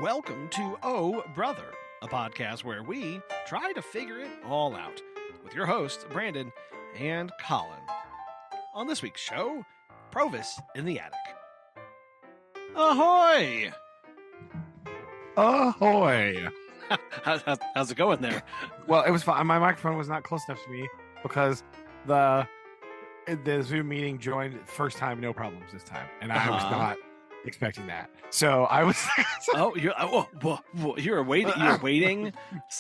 Welcome to Oh Brother, a podcast where we try to figure it all out with your hosts, Brandon and Collin. On this week's show, Provis in the attic. Ahoy! Ahoy! How's it going there? Well, it was fine. My microphone was not close enough to me because the Zoom meeting joined first time, no problems this time, and I was not expecting that. So I was. You were waiting. You were waiting.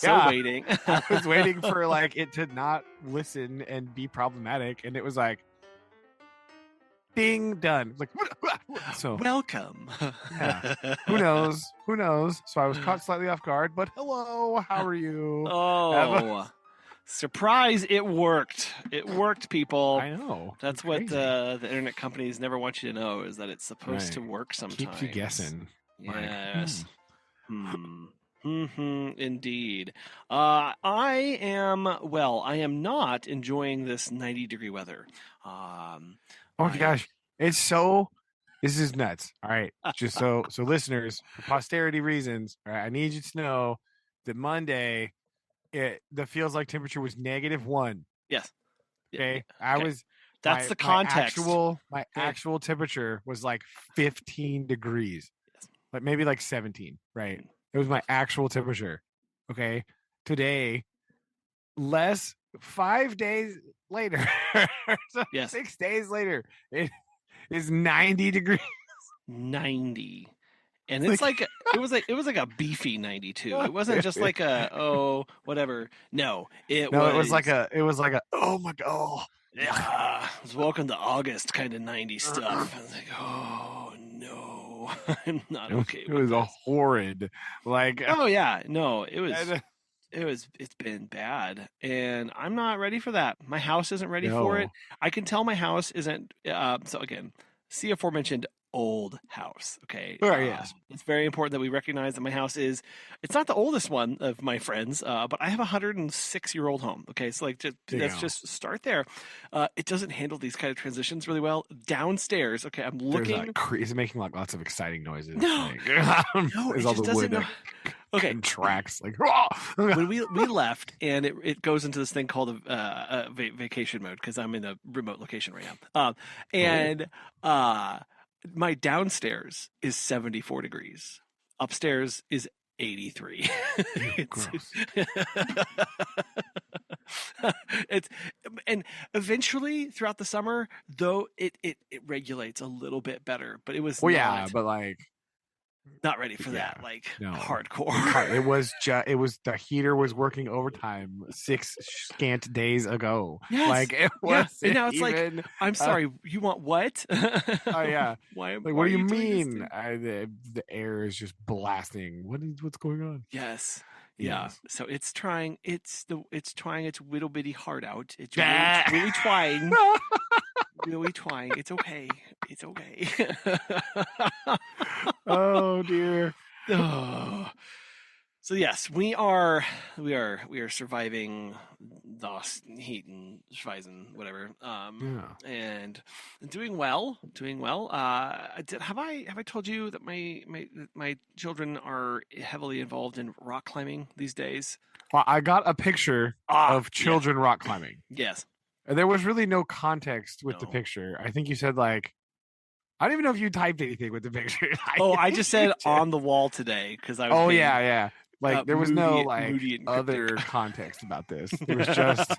Waiting. I was waiting for it to not listen and be problematic, and it was like, ding, done. So welcome. Yeah. Who knows? So I was caught slightly off guard, but hello, how are you? Oh, surprise! It worked. It worked, people. I know. That's what the internet companies never want you to know, is that it's supposed to work sometimes. Keeps you guessing. Yes. Indeed. I am not enjoying this 90-degree weather. Oh my gosh. This is nuts. All right. Just so listeners, for posterity reasons, all right, I need you to know that Monday, the feels like temperature was -1. Yes. Okay. Okay. That's the context. My actual temperature was 15 degrees. Yes. Maybe 17, right? It was my actual temperature. Okay. Today, 5 days later, so 6 days later, it is 90 degrees. 90. And it's it was like a beefy 92. It wasn't just like whatever. No, it was like a oh my god. Yeah, it was welcome to August kind of 90 stuff. I was like, oh no, I'm not okay. It was a horrid, oh yeah, no, it's been bad, and I'm not ready for that. My house isn't ready for it. I can tell my house isn't. So again, see aforementioned old house. Okay. Yes. It's very important that we recognize that my house it's not the oldest one of my friends, but I have a 106-year-old home. Okay. So let's just start there. It doesn't handle these kind of transitions really well. Downstairs. Okay. I'm looking. It's making lots of exciting noises. No, no, it just doesn't know. Okay. Tracks when we left, and it goes into this thing called a vacation mode, because I'm in a remote location right now. My downstairs is 74 degrees. Upstairs is 83. And eventually throughout the summer, though, it regulates a little bit better. But it was not ready for that, hardcore. It was the heater was working overtime 6 scant days ago. Yes. It was. And now it's I'm sorry, you want what? Oh yeah. Why what do you mean? The air is just blasting. What's going on? Yes. Yeah. So it's trying its little bitty heart out. It's really trying. Really trying. It's okay. It's okay. Oh dear. Oh. So yes, we are surviving the heat and Schweizen, whatever. And doing well. Have I told you that my children are heavily involved in rock climbing these days? Well, I got a picture of children rock climbing. Yes. There was really no context with the picture. I think you said I don't even know if you typed anything with the picture. I just said on the wall today because I was. Oh yeah. There was no other context about this. It was just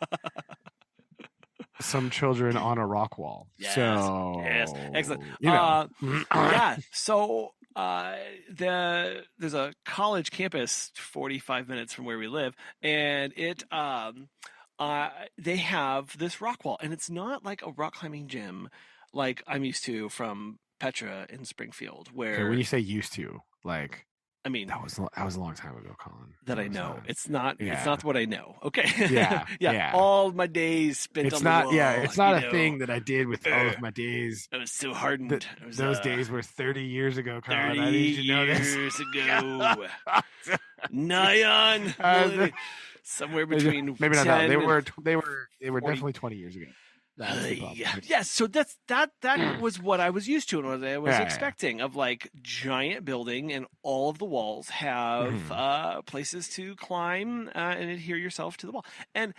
some children on a rock wall. Yes. So yes, excellent. Yeah. So there's a college campus 45 minutes from where we live, and they have this rock wall, and it's not like a rock climbing gym like I'm used to from Petra in Springfield, where when you say used to, I mean, that was a long time ago, Collin. That I know. It's not what I know. Okay. Yeah. All my days spent on the wall. It's not a thing that I did with all of my days. I was so hardened. Those days were 30 years ago, Collin. 30 I need you to know this. years ago. Nyan. Somewhere between maybe not. 10 They were definitely 20 years ago. That's the problem. Yes, so that was what I was used to and what I was expecting of like giant building, and all of the walls have places to climb and adhere yourself to the wall. And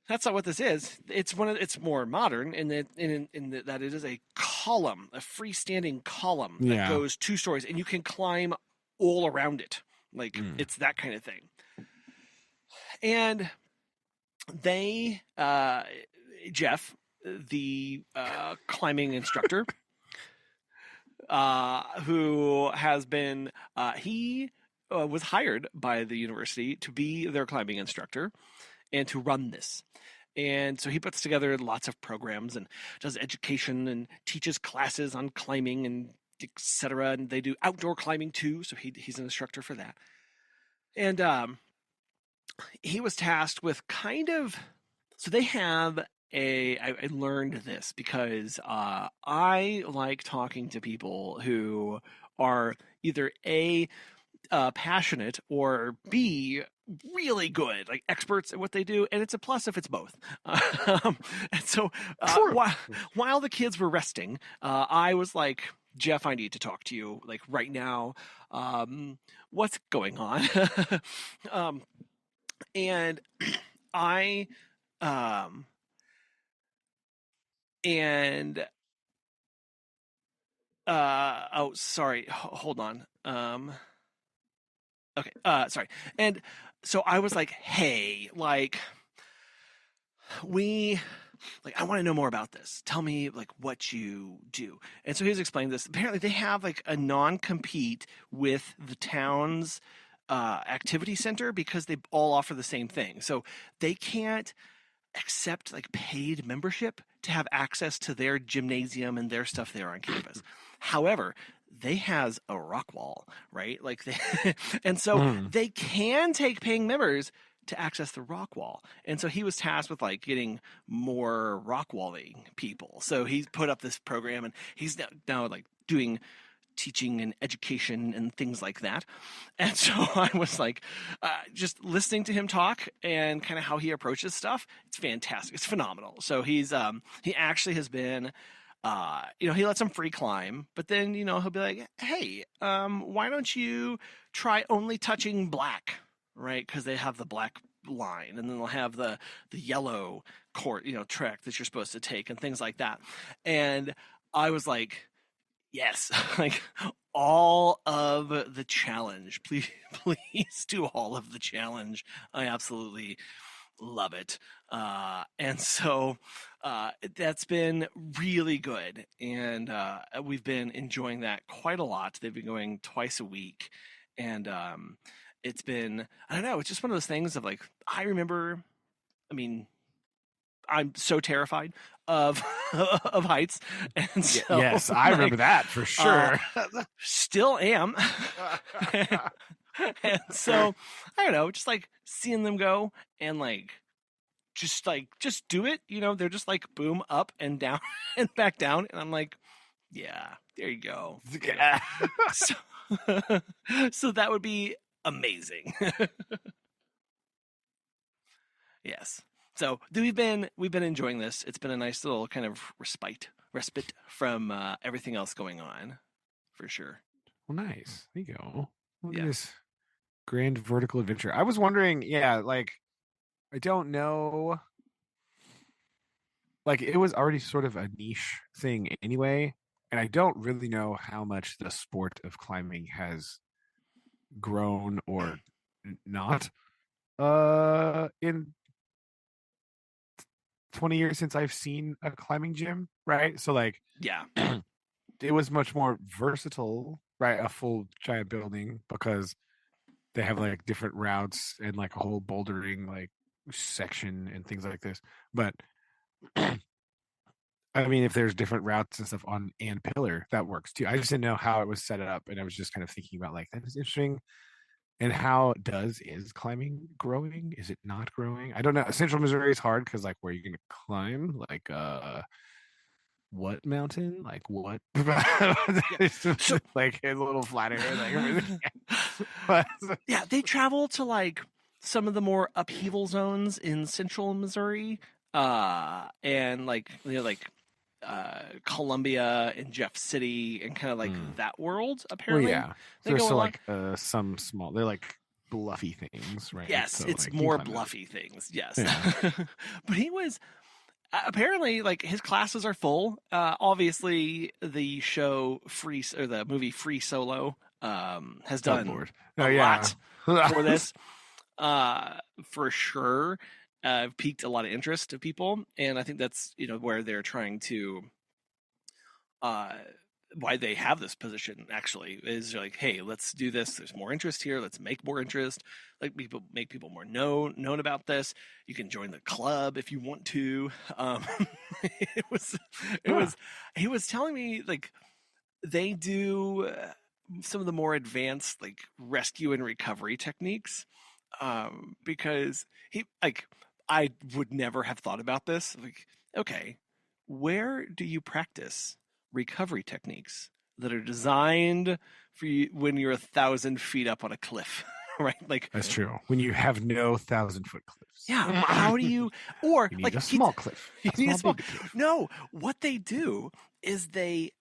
that's not what this is. It's more modern in that that it is a column, a freestanding column that goes 2 stories, and you can climb all around it. Like it's that kind of thing. And they, Jeff, the climbing instructor, who has been, he was hired by the university to be their climbing instructor and to run this. And so he puts together lots of programs and does education and teaches classes on climbing and etc. And they do outdoor climbing too. So he's an instructor for that. And he was tasked with so they have I learned this because I like talking to people who are either passionate, or B, really good, like experts at what they do, and it's a plus if it's both. And so while the kids were resting, I was like, Jeff, I need to talk to you like right now. What's going on? And I oh, sorry, hold on. Okay, sorry. And so I was like, hey, like, I want to know more about this. Tell me like what you do. And so he's explained this. Apparently they have like a non-compete with the town's activity center because they all offer the same thing. So they can't accept like paid membership to have access to their gymnasium and their stuff there on campus. However, they has a rock wall, right? Like and so they can take paying members to access the rock wall. And so he was tasked with like getting more rock walling people. So he's put up this program, and he's now like doing teaching and education and things like that. And so I was like, just listening to him talk and kind of how he approaches stuff. It's fantastic. It's phenomenal. So he actually has been, he lets them free climb, but then, he'll be like, hey, why don't you try only touching black, right? Because they have the black line, and then they'll have the yellow court, track that you're supposed to take and things like that. And I was like, yes, like all of the challenge. Please do all of the challenge. I absolutely love it. And so that's been really good. And we've been enjoying that quite a lot. They've been going twice a week. And it's been, I don't know, it's just one of those things of like, I'm so terrified of heights, and so yes, I remember that for sure. Still am. And so I don't know, just like seeing them go and just do it. They're just like boom, up and down and back down, and I'm like, yeah, there you go. Yeah. So that would be amazing. Yes. So we've been enjoying this. It's been a nice little kind of respite from everything else going on, for sure. Well, nice. There you go. Look at this grand vertical adventure. I was wondering, I don't know. Like, it was already sort of a niche thing anyway, and I don't really know how much the sport of climbing has grown or not in 20 years since I've seen a climbing gym, right? So it was much more versatile, right? A full giant building, because they have like different routes and like a whole bouldering like section and things like this. But I mean, if there's different routes and stuff on and pillar, that works too. I just didn't know how it was set up, and I was just kind of thinking about like, that is interesting. And is climbing growing? Is it not growing? I don't know. Central Missouri is hard because like, where are you going to climb? Like, what mountain? Like what? So, like a little flatter. Like, yeah, they travel to like some of the more upheaval zones in Central Missouri. and like Columbia and Jeff City and kind of like that world. Apparently, well, yeah, they go still along. like some small. They're like bluffy things, right? Yes, So, it's like, more bluffy things. Yes, yeah. but he was apparently like his classes are full. Obviously, the show Free or the movie Free Solo has done a lot for this. For sure, piqued a lot of interest of people, and I think that's where they're trying to why they have this position actually is like, hey, let's do this. There's more interest here. Let's make more interest. Like make people more known about this. You can join the club if you want to. It was he was telling me like they do some of the more advanced like rescue and recovery techniques because he like I would never have thought about this. Like, okay, where do you practice recovery techniques that are designed for you when you're 1,000 feet up on a cliff? Right? Like that's true. When you have no 1,000-foot cliffs. Yeah. How do you or you need like a small cliff. You need a small cliff. No, what they do is they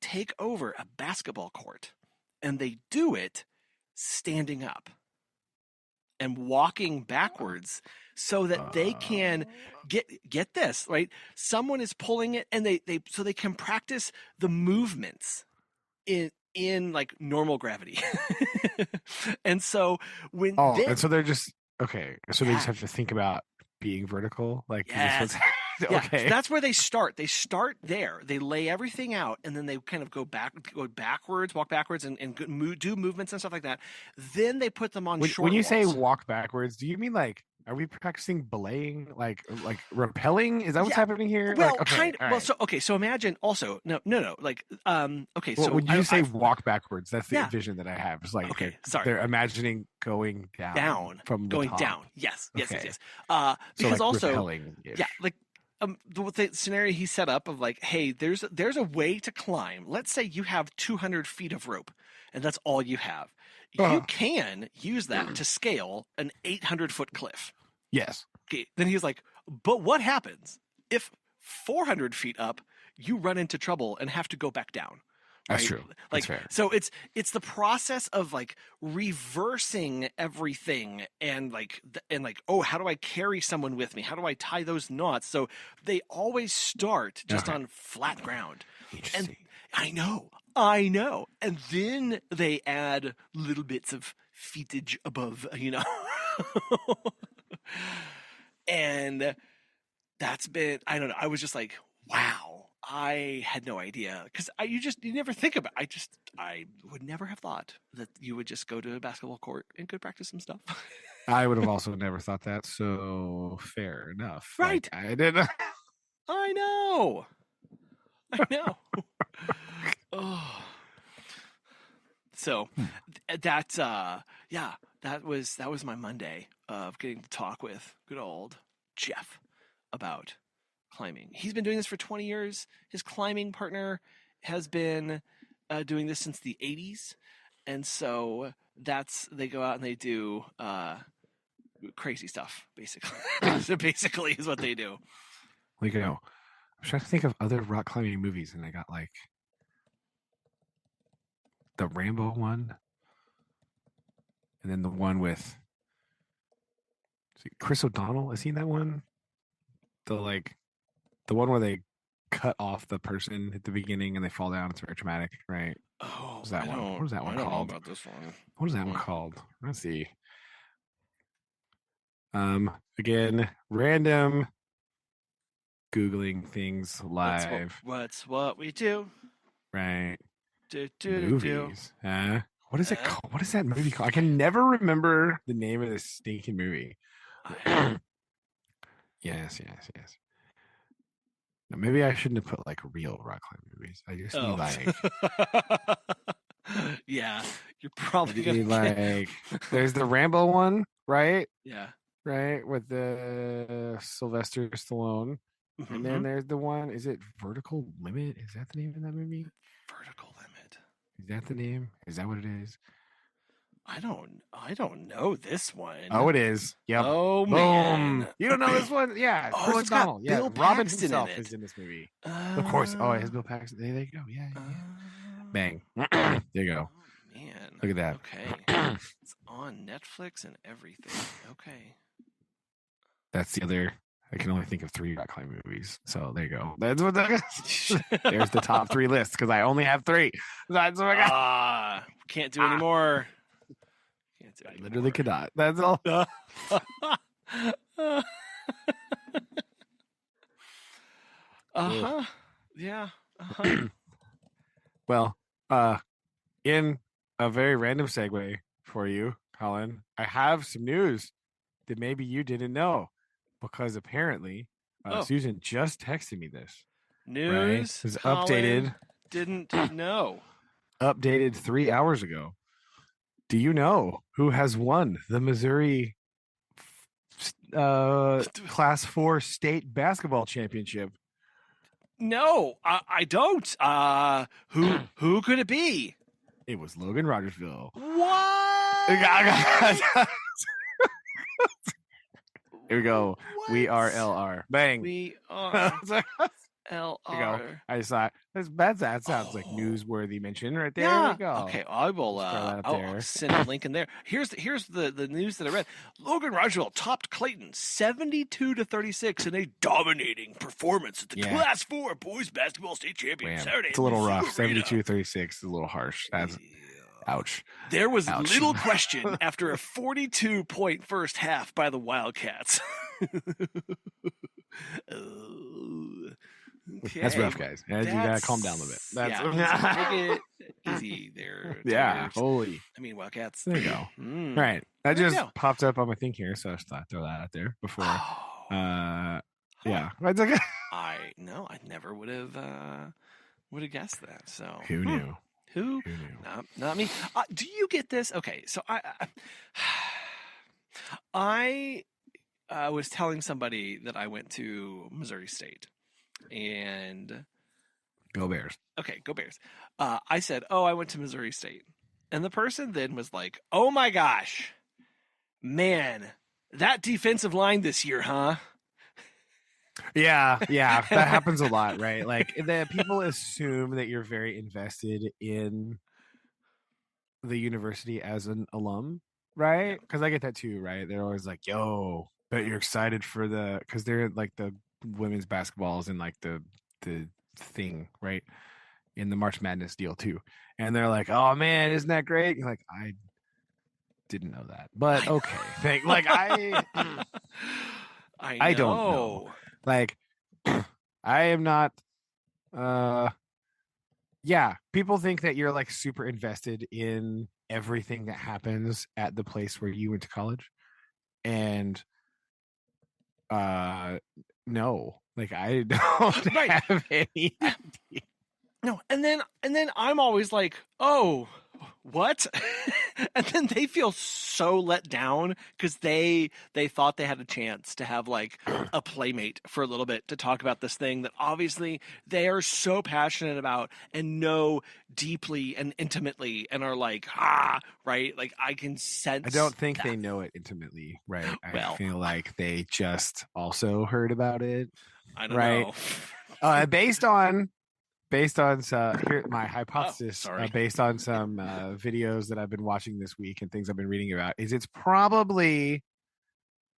take over a basketball court and they do it standing up and walking backwards so that they can get this, right? Someone is pulling it and they so they can practice the movements in like normal gravity. And so when and so they're just okay, so they just have to think about being vertical, like yes. Okay. So that's where they start. They start there. They lay everything out, and then they kind of go backwards, walk backwards, and do movements and stuff like that. Then they put them on short. When you walls. say walk backwards, do you mean like are we practicing belaying, like rappelling? Is that what's happening here? Well, like, kind of. Well, so okay. So imagine also no. Like okay. Well, so when you say walk backwards, that's the yeah. vision that I have. It's like okay. They're imagining going down from the going top. down. Yes. Yes. Okay. Yes. Yes. Because so, like, also rappelling-ish. yeah, like the scenario he set up of like, hey, there's a way to climb. Let's say you have 200 feet of rope, and that's all you have. You can use that to scale an 800-foot cliff. Yes. Okay. Then he's like, but what happens if 400 feet up you run into trouble and have to go back down? Right? That's true. Like, That's fair. So it's the process of like reversing everything and like oh, how do I carry someone with me? How do I tie those knots? So they always start just on flat ground. Interesting. And I know. And then they add little bits of feetage above, And that's been, I don't know. I was just like, wow, I had no idea. Because you never think about it. I would never have thought that you would just go to a basketball court and go practice some stuff. I would have also never thought that. So fair enough. Right. Like, I didn't. I know. Oh. So that was my Monday of getting to talk with good old Jeff about climbing. He's been doing this for 20 years. His climbing partner has been doing this since the 80s. And so they go out and they do crazy stuff, basically. So basically is what they do. Like, I'm trying to think of other rock climbing movies, and I got like the Rambo one, and then the one with Chris O'Donnell. Is he in that one? The one where they cut off the person at the beginning and they fall down. It's very traumatic, right? Oh, what was that one? What was that one called? I don't know about this one. What is that one called? Let's see. Again, random Googling things live. That's what we do. Right. Movies. What is it called? What is that movie called? I can never remember the name of this stinking movie. Yes. Now, maybe I shouldn't have put like real rock climbing movies. I just need like. Yeah, you're probably gonna like. There's the Rambo one, right? Yeah. Right, with the Sylvester Stallone. Mm-hmm. And then there's the one, is it Vertical Limit? Is that the name of that movie? Vertical Limit. Is that the name? Is that what it is? I don't know this one. Oh, it is. Yep. Oh, Boom. man. You don't know this one? Yeah. Oh, Chris it's got O'Donnell. Bill Yeah. Robin Paxton himself in it. is in this movie. Of course. Oh, it has Bill Paxton. There you go. Yeah. Bang. There you go. Oh, man. Look at that. Okay. It's on Netflix and everything. Okay. That's the other. I can only think of 3 rock climbing movies. So there you go. That's what that is. There's the top 3 list because I only have 3. That's what I got. Can't do any more. Can't do I any literally more. cannot. That's all. Yeah. Well, in a very random segue for you, Collin, I have some news that maybe you didn't know because apparently Susan just texted me this. News. Right? It was Collin didn't know. Updated 3 hours ago. Do you know who has won the Missouri Class 4 state basketball championship? No, I don't. Who could it be? It was Logan Rogersville. What? Here we go. What? We are LR. Bang. We are LR. I just thought that sounds like newsworthy mention right there. Yeah. There we go. Okay, I will. I'll send a link in there. Here's the news that I read. Logan Rogersville topped Clayton 72-36 in a dominating performance at the Class 4 boys basketball state championship Saturday. It's a little rough. 72-36 is a little harsh. That's ouch. There was little question after a 42-point first half by the Wildcats. Okay. That's rough, guys. You gotta calm down a little bit. Take it easy there. Yeah, holy. I mean, Wildcats. There you go. Right. That just popped up on my thing here, so I just thought I'd throw that out there before. Yeah. It's okay. I never would have guessed that. So who knew? Who knew? No, not me. Do you get this? Okay, so I was telling somebody that I went to Missouri State. And go Bears. Okay, go Bears. I said, I went to Missouri State. And the person then was like, oh my gosh, man, that defensive line this year, huh? Yeah, that happens a lot, right? Like the people assume that you're very invested in the university as an alum, right? Because I get that too, right? They're always like, yo, bet you're excited for because they're like the women's basketballs and like the thing, right, in the March Madness deal too, and they're like, oh man, isn't that great? You're like, I didn't know that, but okay. I don't know, like I am not people think that you're like super invested in everything that happens at the place where you went to college, and no, like I don't have any idea. No, and then I'm always like, oh, what? And then they feel so let down because they thought they had a chance to have like a playmate for a little bit to talk about this thing that obviously they are so passionate about and know deeply and intimately and are like, right? Like I can sense. I don't think they know it intimately, right? I feel like they just also heard about it. I don't know. Based on my hypothesis, based on some videos that I've been watching this week and things I've been reading about, is it's probably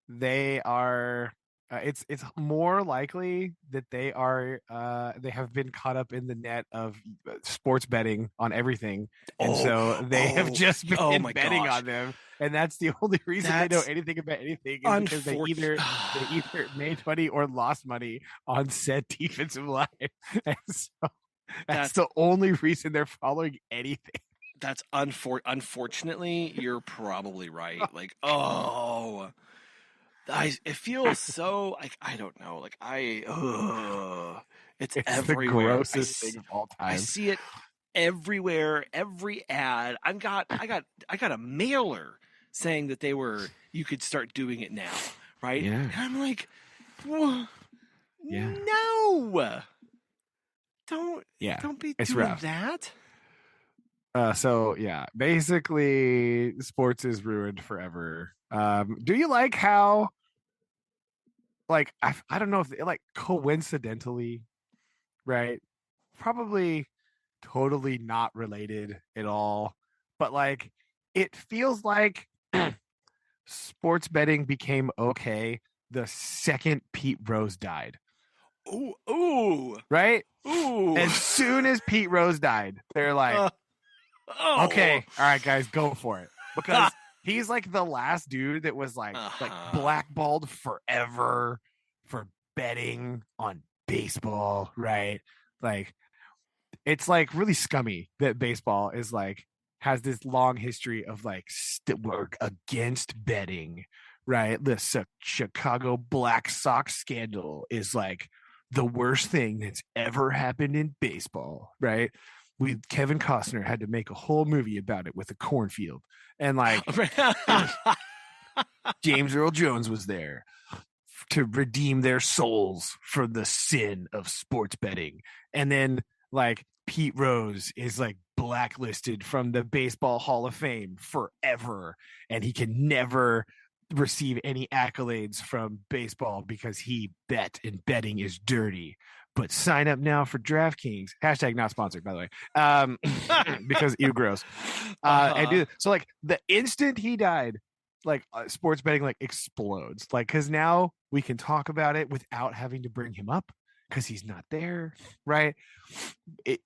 they are. It's more likely that they have been caught up in the net of sports betting on everything, and so they have just been betting on them, and that's the only reason they know anything about anything is because they either made money or lost money on said defensive line, and so that's the only reason they're following anything. That's unfortunately, you're probably right. Like, it feels so like I don't know. Like it's everywhere. The grossest thing of all time. I see it everywhere. Every ad. I got a mailer saying that you could start doing it now, right? Yeah. And I'm like, no. Don't be doing that. So yeah, basically sports is ruined forever. Do you like how like I don't know if like coincidentally, right? Probably totally not related at all, but like it feels like sports betting became okay the second Pete Rose died. Ooh, ooh, Right? ooh. As soon as Pete Rose died, they're like, Oh. okay, all right, guys, go for it. Because he's like the last dude that was like blackballed forever for betting on baseball, right? Like it's like really scummy that baseball is like has this long history of like work against betting, right? The Chicago Black Sox scandal is like the worst thing that's ever happened in baseball, right? Kevin Costner had to make a whole movie about it with a cornfield, and like James Earl Jones was there to redeem their souls from the sin of sports betting. And then like Pete Rose is like blacklisted from the Baseball Hall of Fame forever, and he can never receive any accolades from baseball because he bet, and betting is dirty. But sign up now for DraftKings. Hashtag not sponsored, by the way. Because ew, gross. And do so like the instant he died, like sports betting like explodes, like because now we can talk about it without having to bring him up because he's not there, right?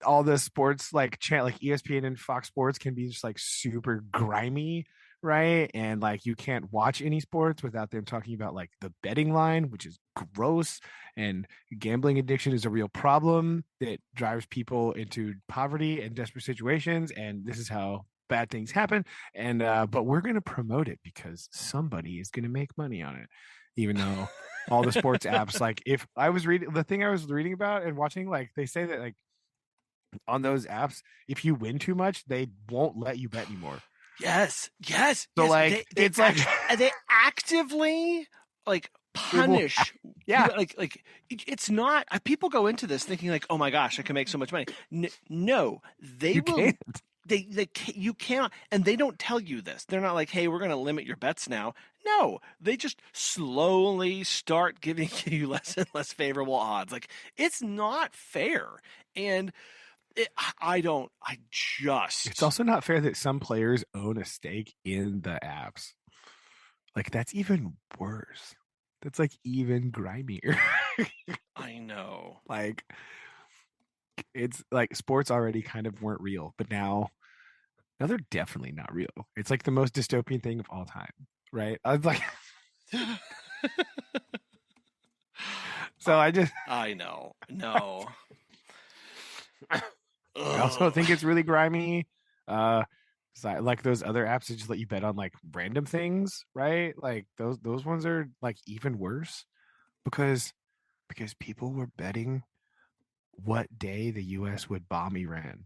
All the sports like like ESPN and Fox Sports can be just like super grimy, right? And like you can't watch any sports without them talking about like the betting line, which is gross. And gambling addiction is a real problem that drives people into poverty and desperate situations, and this is how bad things happen. And but we're going to promote it because somebody is going to make money on it, even though all the sports apps, like if I was reading the thing I was reading about and watching, like they say that like on those apps, if you win too much, they won't let you bet anymore. Yes. So like it's like they actively like punish. Yeah. Like it's not. People go into this thinking like, oh my gosh, I can make so much money. No, they will. Can't. You cannot, and they don't tell you this. They're not like, hey, we're going to limit your bets now. No, they just slowly start giving you less and less favorable odds. Like it's not fair, and it's also not fair that some players own a stake in the apps. Like that's even worse. That's like even grimier. I know. Like it's like sports already kind of weren't real, but now they're definitely not real. It's like the most dystopian thing of all time, right? I was like so I know. No. I also think it's really grimy. Like those other apps that just let you bet on like random things, right? Like those ones are like even worse because people were betting what day the US would bomb Iran.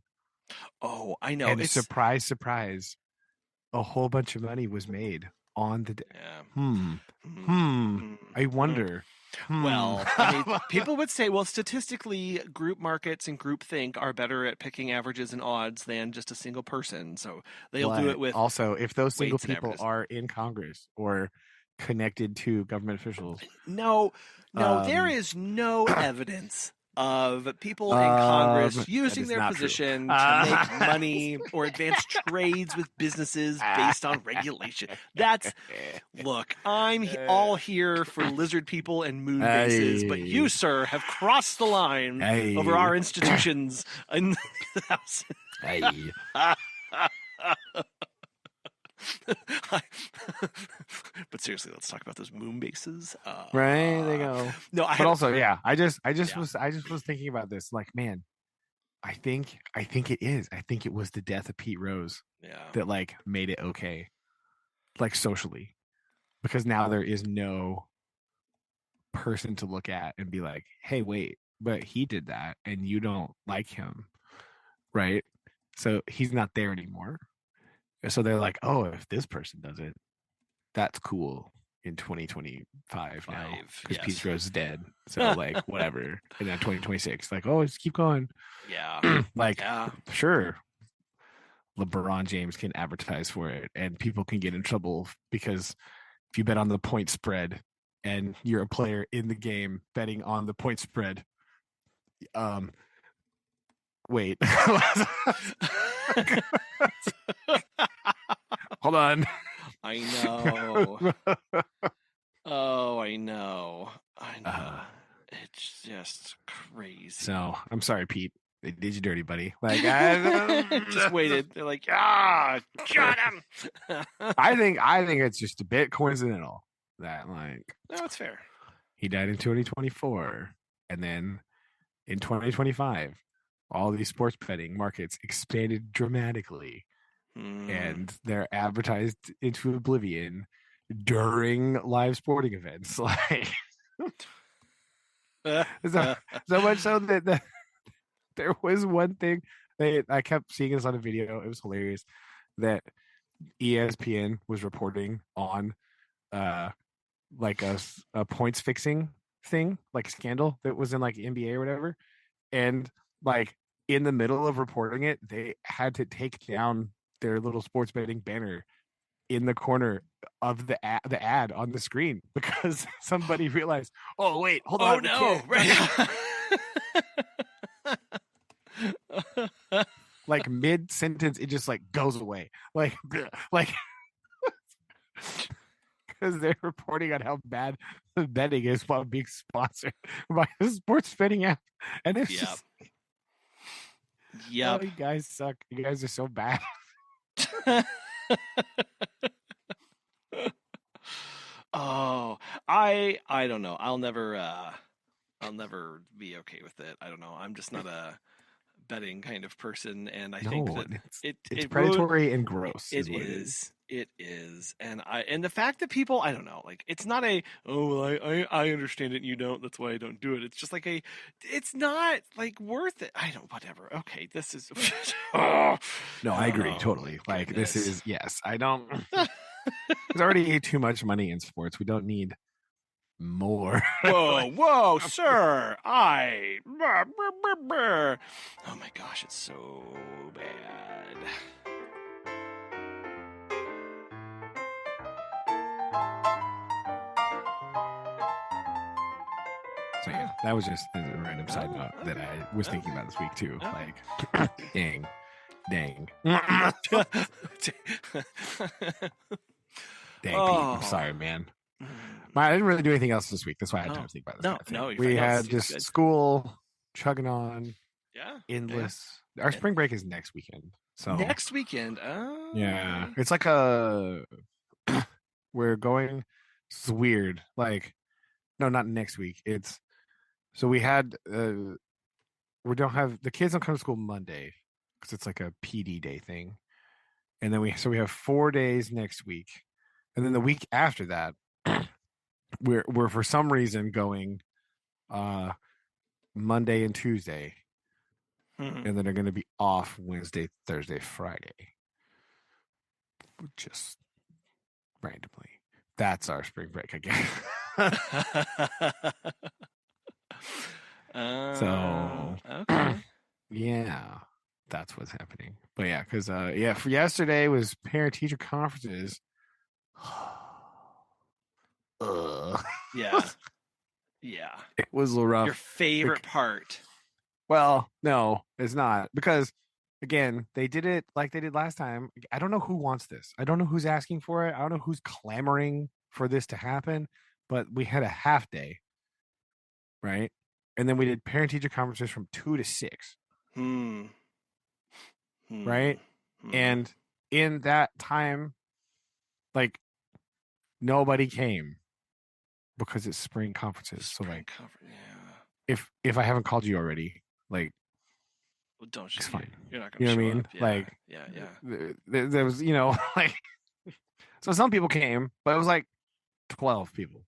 Oh, I know. And It's surprise, surprise, a whole bunch of money was made on the day. I wonder. Well, I mean, people would say, well, statistically, group markets and group think are better at picking averages and odds than just a single person. So they'll do it with. Also, if those single people averages are in Congress or connected to government officials. No, there is no evidence of people in Congress using their position to make money or advance trades with businesses based on regulation. Look, I'm all here for lizard people and moon bases, but you, sir, have crossed the line over our institutions in the House. But seriously, let's talk about those moon bases. Right, they go. No, but also, yeah, I just was thinking about this. Like, man, I think it is. I think it was the death of Pete Rose that like made it okay, like socially, because now there is no person to look at and be like, hey, wait, but he did that, and you don't like him, right? So he's not there anymore. So they're like, oh, if this person does it, that's cool in 2025 now because Pete Rose is dead. So like whatever. And then 2026, like, oh, just keep going. Yeah. Sure. LeBron James can advertise for it, and people can get in trouble because if you bet on the point spread and you're a player in the game betting on the point spread, wait. Hold on. I know. Oh, I know. It's just crazy. So I'm sorry, Pete. They did you dirty, buddy. Like I just waited. They're like, got him. I think it's just a bit coincidental that like no, it's fair. He died in 2024, and then in 2025, all these sports betting markets expanded dramatically, and they're advertised into oblivion during live sporting events. Like so much so that there was one thing I kept seeing this on a video. It was hilarious that ESPN was reporting on like a points fixing thing, like scandal that was in like NBA or whatever, and like in the middle of reporting it, they had to take down their little sports betting banner in the corner of the ad on the screen because somebody realized, oh wait, hold on, no, right. Like mid sentence, it just like goes away, like because they're reporting on how bad the betting is while being sponsored by the sports betting app, and it's just, oh, you guys suck. You guys are so bad. Oh, I don't know. I'll never be okay with it. I don't know. I'm just not a betting kind of person, and I think that it's predatory and gross. It is, and the fact that people, I don't know, like it's not I understand it and you don't, that's why I don't do it. It's just like it's not like worth it. I don't, whatever. Okay, this is no, I agree totally. Like goodness. This is, yes, I don't. There's already too much money in sports. We don't need more. Whoa, sir! Oh my gosh, it's so bad. So yeah, that was just a random side note that I was thinking about this week too. Like, dang. Dang, Pete, I'm sorry, man. I didn't really do anything else this week. That's why I had time to think about this. No, we had just good. School chugging on. Yeah, endless. Yeah. Our spring break is next weekend. So next weekend. Yeah, it's like we're going. It's weird. Like, no, not next week. It's so we had. We don't have the kids don't come to school Monday because it's like a PD day thing, and then we have 4 days next week, and then the week after that. We're for some reason going Monday and Tuesday, and then they're going to be off Wednesday, Thursday, Friday. Just randomly. That's our spring break again. So, okay. Yeah, that's what's happening. But yeah, because for yesterday was parent-teacher conferences. Yeah. It was a little rough. Your favorite part? Well, no, it's not, because again, they did it like they did last time. I don't know who wants this. I don't know who's asking for it. I don't know who's clamoring for this to happen. But we had a half day, right? And then we did parent-teacher conferences from 2 to 6. Right? And in that time, like, nobody came. Because it's spring conferences. So like, if I haven't called you already, like, well, don't you? It's fine. You're not gonna. You know what I mean? Yeah. Like, yeah. There was, like, so some people came, but it was like 12 people,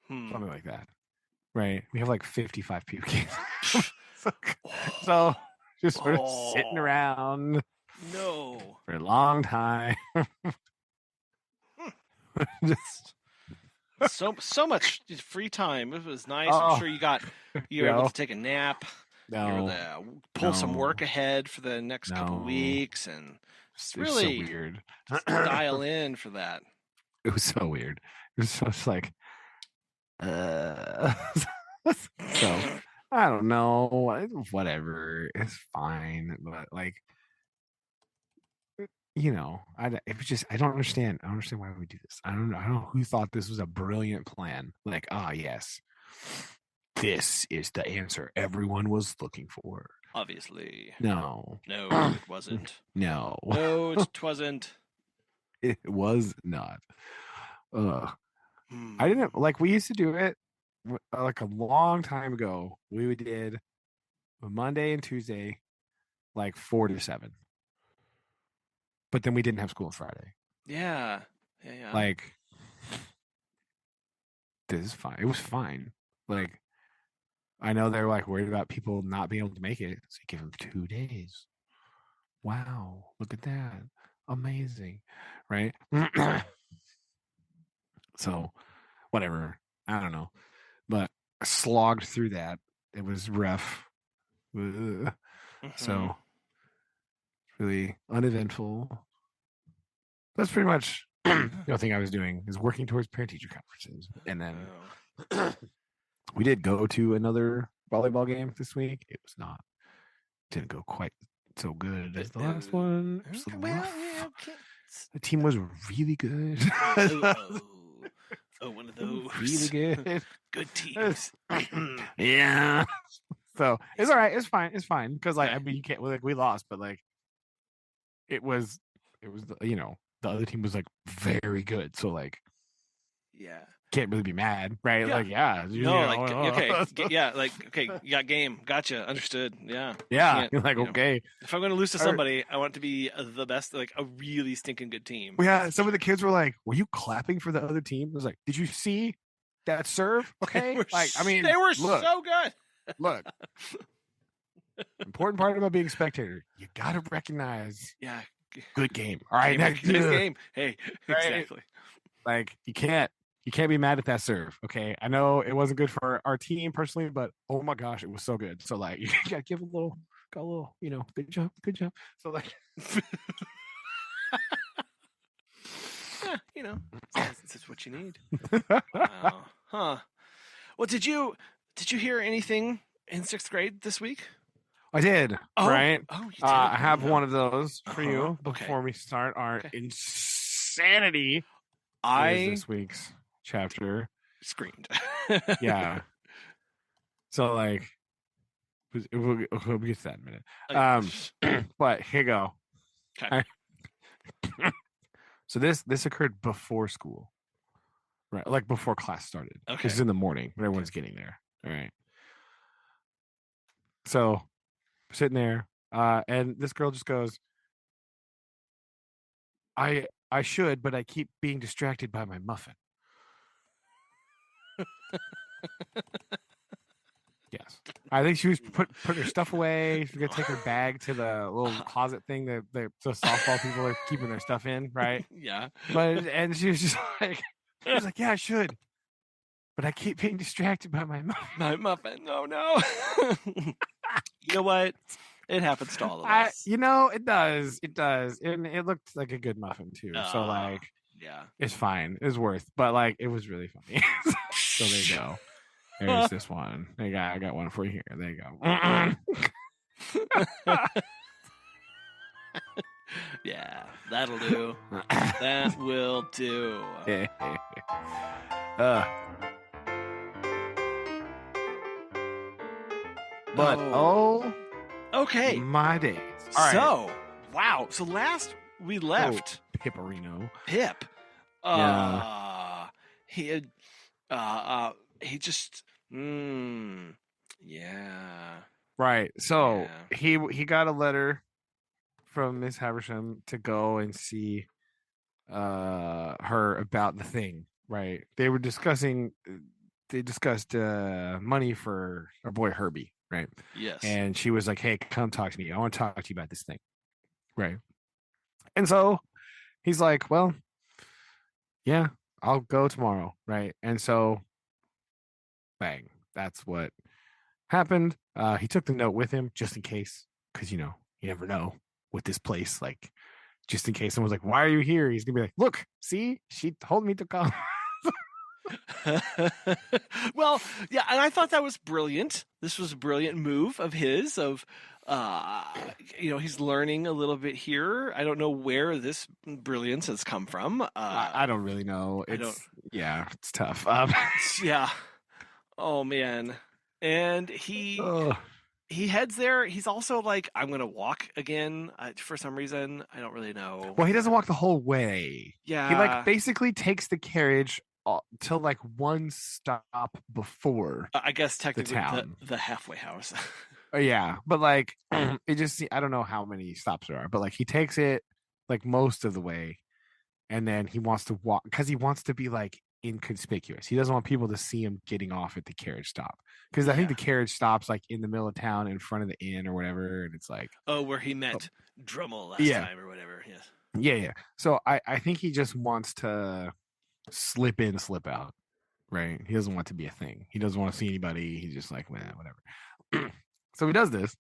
something like that, right? We have like 55 people came, so just sort of sitting around, for a long time, just. So much free time. It was nice. I'm sure you were able to take a nap. You were able to pull some work ahead for the next couple weeks, and It's It's so weird. Dial in for that. It was so weird. It was just like, so I don't know. Whatever. It's fine. But like, it was just I don't understand. I don't understand why we do this. I don't know. I don't know who thought this was a brilliant plan. Like, yes, this is the answer everyone was looking for. Obviously. No, it wasn't. No, it wasn't. It was not. I didn't like. We used to do it like a long time ago. We did Monday and Tuesday, like 4 to 7. But then we didn't have school on Friday. Yeah. Like, this is fine. It was fine. Like, I know they're like worried about people not being able to make it. So you give them 2 days. Wow. Look at that. Amazing. Right? So, whatever. I don't know. But I slogged through that. It was rough. So, really uneventful. That's pretty much the only thing I was doing is working towards parent-teacher conferences. And then we did go to another volleyball game this week. It was not, didn't go quite so good as the last one. It was a little rough. The team was really good. One of those. Really good. Good teams. Yeah. So it's all right. It's fine. It's fine. Because like, I mean, you can't, like, we lost, but like, it was, the other team was like very good. So like, can't really be mad, right? Yeah. Like, yeah. Okay, you got game. Gotcha. Understood. Yeah. Yeah. You're like, okay. If I'm going to lose to somebody, I want it to be the best, like a really stinking good team. Yeah. Some of the kids were like, were you clapping for the other team? I was like, did you see that serve? Okay. They were so good. Look. Important part about being a spectator, you got to recognize. Yeah. Good game. All right. Next game. Hey, right? Exactly. Like, you can't be mad at that serve. Okay. I know it wasn't good for our team personally, but oh my gosh, it was so good. So like, you got to give a little, good job. So like, yeah, that's what you need. Wow. Huh. Well, did you hear anything in 6th grade this week? I did. Right. Oh, you did. I have one of those for you before we start our insanity. This week's chapter screamed. Yeah. So like, we'll get to that in a minute. But here you go. Okay. So this occurred before school, right? Like before class started. Okay. It's in the morning when everyone's getting there. All right. So sitting there, and this girl just goes, I should, but I keep being distracted by my muffin. Yes. I think she was put her stuff away. She's gonna take her bag to the little closet thing that the softball people are keeping their stuff in, right? Yeah. And she was just like, yeah, I should, but I keep being distracted by my muffin. My muffin. Oh no. You know what? It happens to all of us. It does. It does. And it looked like a good muffin too. So like, yeah, it's fine. It's worth. But like, it was really funny. So there you go. There's this one. I got one for you here. There you go. Yeah, that'll do. That will do. But okay, my days. All right. So wow. So last we left Pipperino. Pip. Yeah. He had. He just. Yeah. Right. So he got a letter from Miss Haversham to go and see her about the thing. Right. They discussed money for our boy Herbie. Right. Yes. And she was like, "Hey, come talk to me. I want to talk to you about this thing." Right. And so he's like, "Well, yeah, I'll go tomorrow." Right. And so bang, that's what happened. He took the note with him just in case, because you never know with this place. Like, just in case someone's like, "Why are you here?" He's gonna be like, "Look, see, she told me to come." Well, yeah, and I thought that was brilliant. This was a brilliant move of his. He's learning a little bit here. I don't know where this brilliance has come from. I don't really know. It's tough. Yeah. Oh man. And he heads there. He's also like, I'm gonna walk again for some reason. I don't really know. Well, he doesn't walk the whole way. Yeah. He like basically takes the carriage till like one stop before. I guess technically the town, the halfway house. Yeah, but like it just, I don't know how many stops there are, but like he takes it like most of the way, and then he wants to walk because he wants to be like inconspicuous. He doesn't want people to see him getting off at the carriage stop, because I think the carriage stops like in the middle of town in front of the inn or whatever, and it's like, where he met Drummel last time or whatever. Yes. Yeah. So I think he just wants to slip in, slip out. Right. He doesn't want to be a thing. He doesn't want to see anybody. He's just like, man, whatever. So he does this.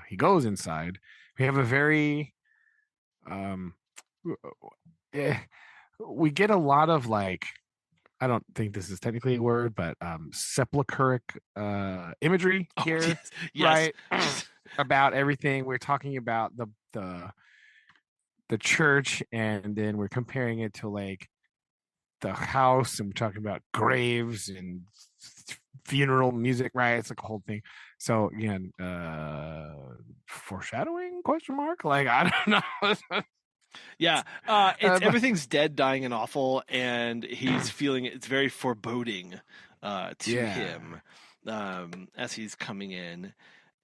He goes inside. We have a very we get a lot of like, I don't think this is technically a word, but sepulchric imagery here. Yes. Right? About everything. We're talking about the church, and then we're comparing it to like the house, and we're talking about graves and funeral music, right? It's like a whole thing. So again, foreshadowing, question mark, like I don't know. Yeah, everything's dead, dying, and awful, and he's feeling it's very foreboding to him as he's coming in.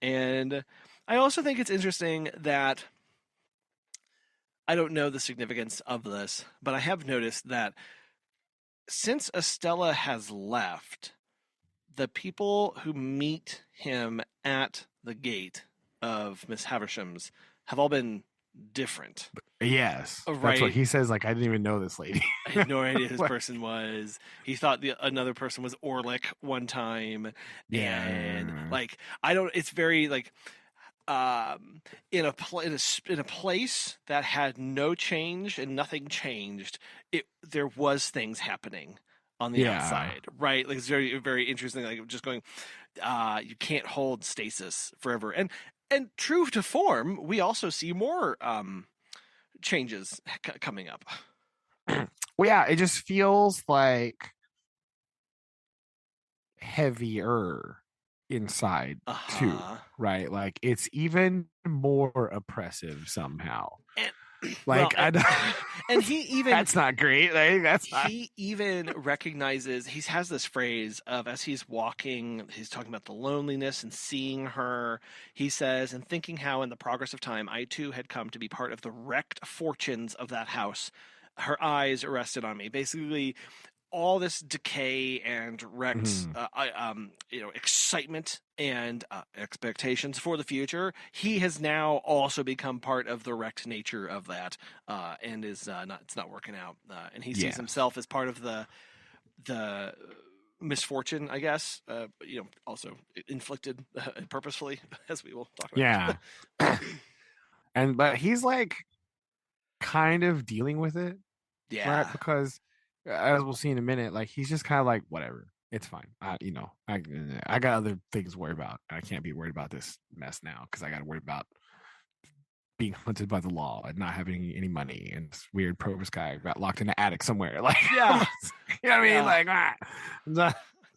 And I also think it's interesting that I don't know the significance of this, but I have noticed that since Estella has left, the people who meet him at the gate of Miss Haversham's have all been different. Yes, right. That's what he says. Like, I didn't even know this lady. I had no idea who this person was. He thought another person was Orlick one time, and like I don't. It's very like in a place that had no change and nothing changed. There was things happening on the outside, right? Like it's very, very interesting. Like just going, you can't hold stasis forever. And true to form, we also see more changes coming up. Well, yeah, it just feels like heavier inside too, right? Like it's even more oppressive somehow. Like and he even that's not great. Like, he even recognizes he has this phrase of as he's walking, he's talking about the loneliness and seeing her. He says, and thinking how in the progress of time I too had come to be part of the wrecked fortunes of that house. Her eyes rested on me. Basically, all this decay and wrecked, excitement and expectations for the future. He has now also become part of the wrecked nature of that, and is it's not working out. And he sees himself as part of the misfortune, I guess. Also inflicted purposefully, as we will talk about. Yeah. But he's like kind of dealing with it. Yeah. Right? Because as we'll see in a minute, like he's just kind of like, whatever, it's fine. I got other things to worry about. I can't be worried about this mess now because I got to worry about being hunted by the law and not having any money, and this weird Provis guy got locked in the attic somewhere. Like, you know what I mean? Like,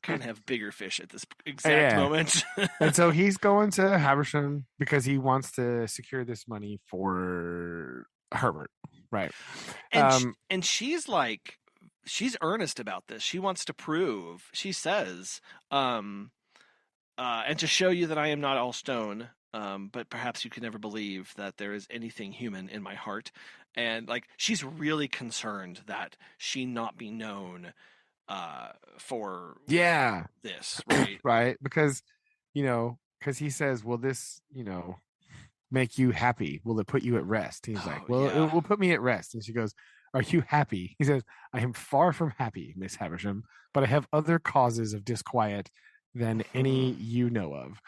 kind of have bigger fish at this exact moment. And so he's going to Haversham because he wants to secure this money for Herbert, right? And she's like, she's earnest about this. She wants to prove, she says, and to show you that I am not all stone, but perhaps you can never believe that there is anything human in my heart. And like, she's really concerned that she not be known for this, right? Right, because he says, will this make you happy? Will it put you at rest? He's like, well, it will put me at rest. And she goes, are you happy? He says, I am far from happy, Miss Haversham, but I have other causes of disquiet than any you know of.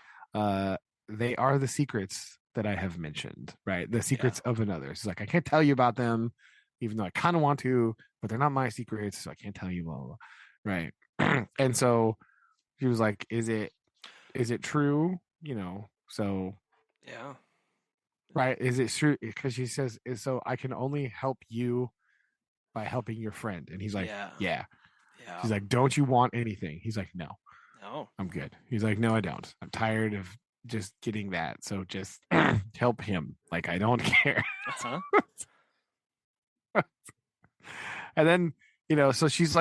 They are the secrets that I have mentioned, right? The secrets of another. She's like, I can't tell you about them, even though I kind of want to, but they're not my secrets, so I can't tell you, blah, blah, blah. Right? And so she was like, is it true? So yeah, right? Is it true? Because she says, so I can only help you by helping your friend. And he's like, yeah. She's like, don't you want anything? He's like, no, I'm good. He's like, no, I don't. I'm tired of just getting that. So just help him. Like, I don't care. And then, so she's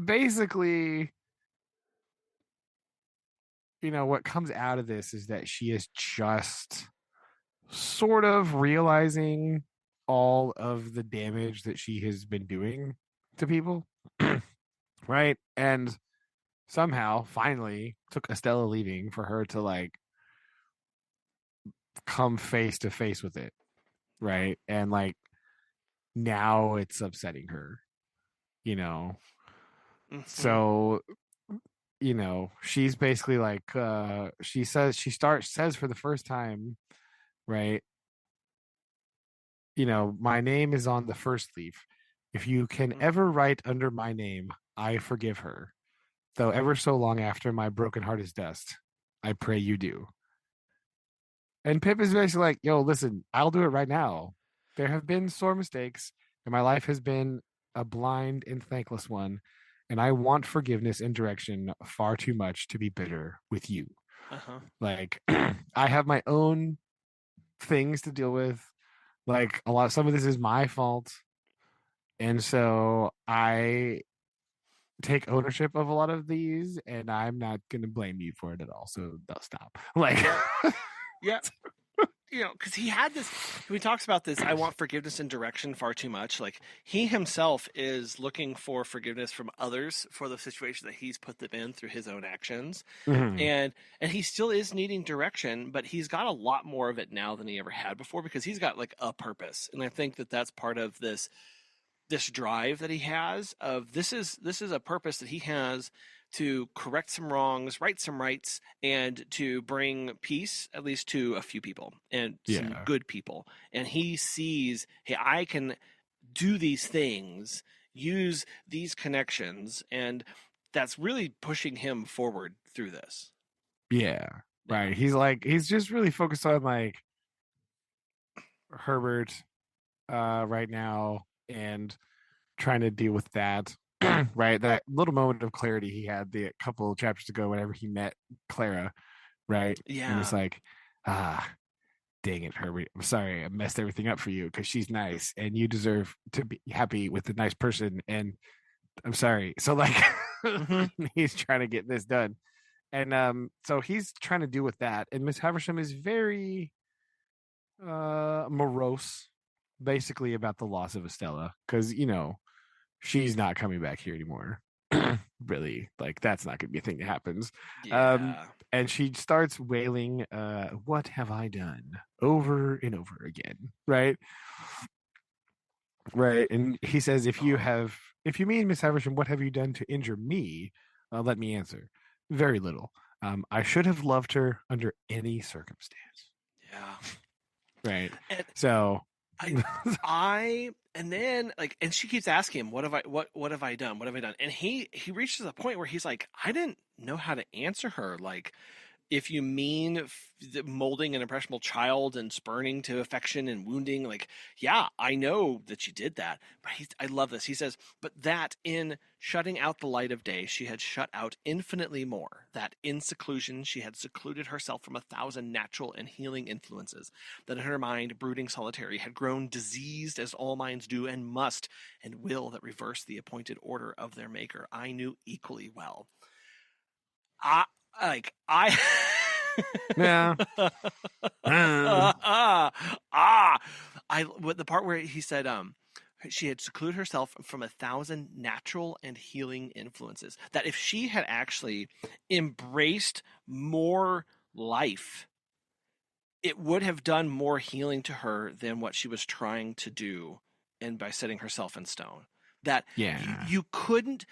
basically, what comes out of this is that she is just sort of realizing all of the damage that she has been doing to people. Right. And somehow finally took Estella leaving for her to like come face to face with it. Right. And like now it's upsetting her, So, she's basically like she says for the first time, right? My name is on the first leaf. If you can ever write under my name, I forgive her. Though ever so long after my broken heart is dust, I pray you do. And Pip is basically like, yo, listen, I'll do it right now. There have been sore mistakes, and my life has been a blind and thankless one, and I want forgiveness and direction far too much to be bitter with you. Like, I have my own things to deal with. Like, some of this is my fault. And so I take ownership of a lot of these, and I'm not going to blame you for it at all. So they'll stop. Like, yeah. Because he had this, he talks about this, I want forgiveness and direction far too much. Like, he himself is looking for forgiveness from others for the situation that he's put them in through his own actions. And he still is needing direction, but he's got a lot more of it now than he ever had before, because he's got like a purpose. And I think that that's part of this drive that he has of this is a purpose that he has to correct some wrongs, right some rights, and to bring peace, at least to a few people and some good people. And he sees, hey, I can do these things, use these connections, and that's really pushing him forward through this. Yeah. Right. He's just really focused on like Herbert right now and trying to deal with that. Right. That little moment of clarity he had a couple of chapters ago whenever he met Clara. Right. Yeah. And it's like, dang it, Herbert. I'm sorry I messed everything up for you because she's nice and you deserve to be happy with a nice person. And I'm sorry. So like he's trying to get this done. And so he's trying to deal with that. And Miss Haversham is very morose, basically, about the loss of Estella. Because, she's not coming back here anymore. Really, like that's not gonna be a thing that happens. And she starts wailing, what have I done, over and over again, right? And he says, if you mean, Miss Haversham, what have you done to injure me, let me answer. Very little. I should have loved her under any circumstance. Right. And so and then like, and she keeps asking him, what have I done? What have I done? And he reaches a point where he's like, I didn't know how to answer her. Like, if you mean molding an impressionable child and spurning to affection and wounding, like, yeah, I know that you did that. But I love this. He says, but that in shutting out the light of day, she had shut out infinitely more. That in seclusion, she had secluded herself from 1,000 natural and healing influences. That in her mind, brooding solitary, had grown diseased as all minds do and must and will that reverse the appointed order of their maker. I knew equally well. Yeah. The part where he said she had secluded herself from 1,000 natural and healing influences, that if she had actually embraced more life, it would have done more healing to her than what she was trying to do, and by setting herself in stone. That you could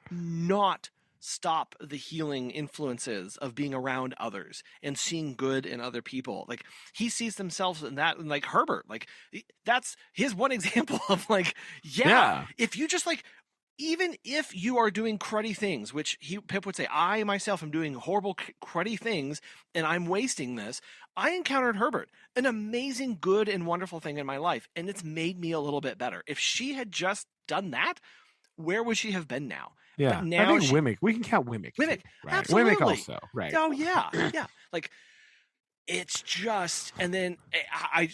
not stop the healing influences of being around others and seeing good in other people. Like he sees themselves in that, and like Herbert, like that's his one example of like, if you just like, even if you are doing cruddy things, which Pip would say, I myself am doing horrible, cruddy things, and I'm wasting this. I encountered Herbert, an amazing, good, and wonderful thing in my life, and it's made me a little bit better. If she had just done that, where would she have been now? Yeah, but now I think Wimmick. We can count Wimmick. Wimmick, too, right? absolutely. Wimmick also, right? Oh yeah, yeah. Like it's just, and then I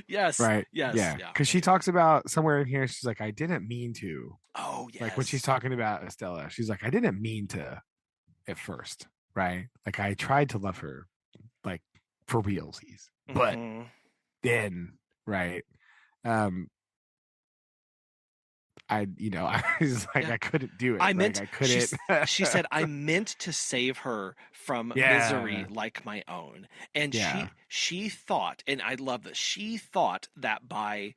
yes, right, yes, yeah. Because she talks about somewhere in here, she's like, I didn't mean to. Oh yes. Like when she's talking about Estella, she's like, I didn't mean to at first, right? Like I tried to love her, like for realsies, but then, right? I was like, I couldn't do it. I meant, I couldn't. She said, I meant to save her from misery like my own. And she thought, and I love this, she thought that by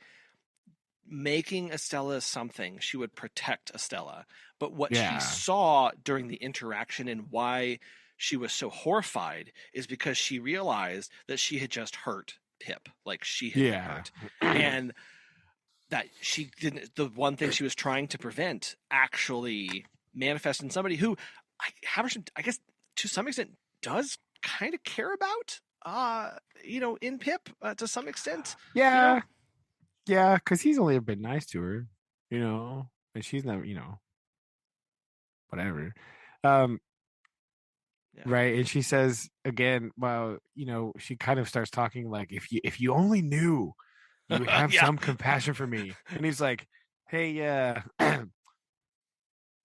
making Estella something, she would protect Estella. But what she saw during the interaction and why she was so horrified is because she realized that she had just hurt Pip. Like she had been hurt. And that she didn't, the one thing she was trying to prevent actually manifest in somebody who Haversham, I guess to some extent does kind of care about, in Pip to some extent. Yeah. Yeah. Cause he's only been nice to her, and she's never, whatever. Right. And she says again, well, she kind of starts talking like, if you only knew, you would have some compassion for me. And he's like, hey,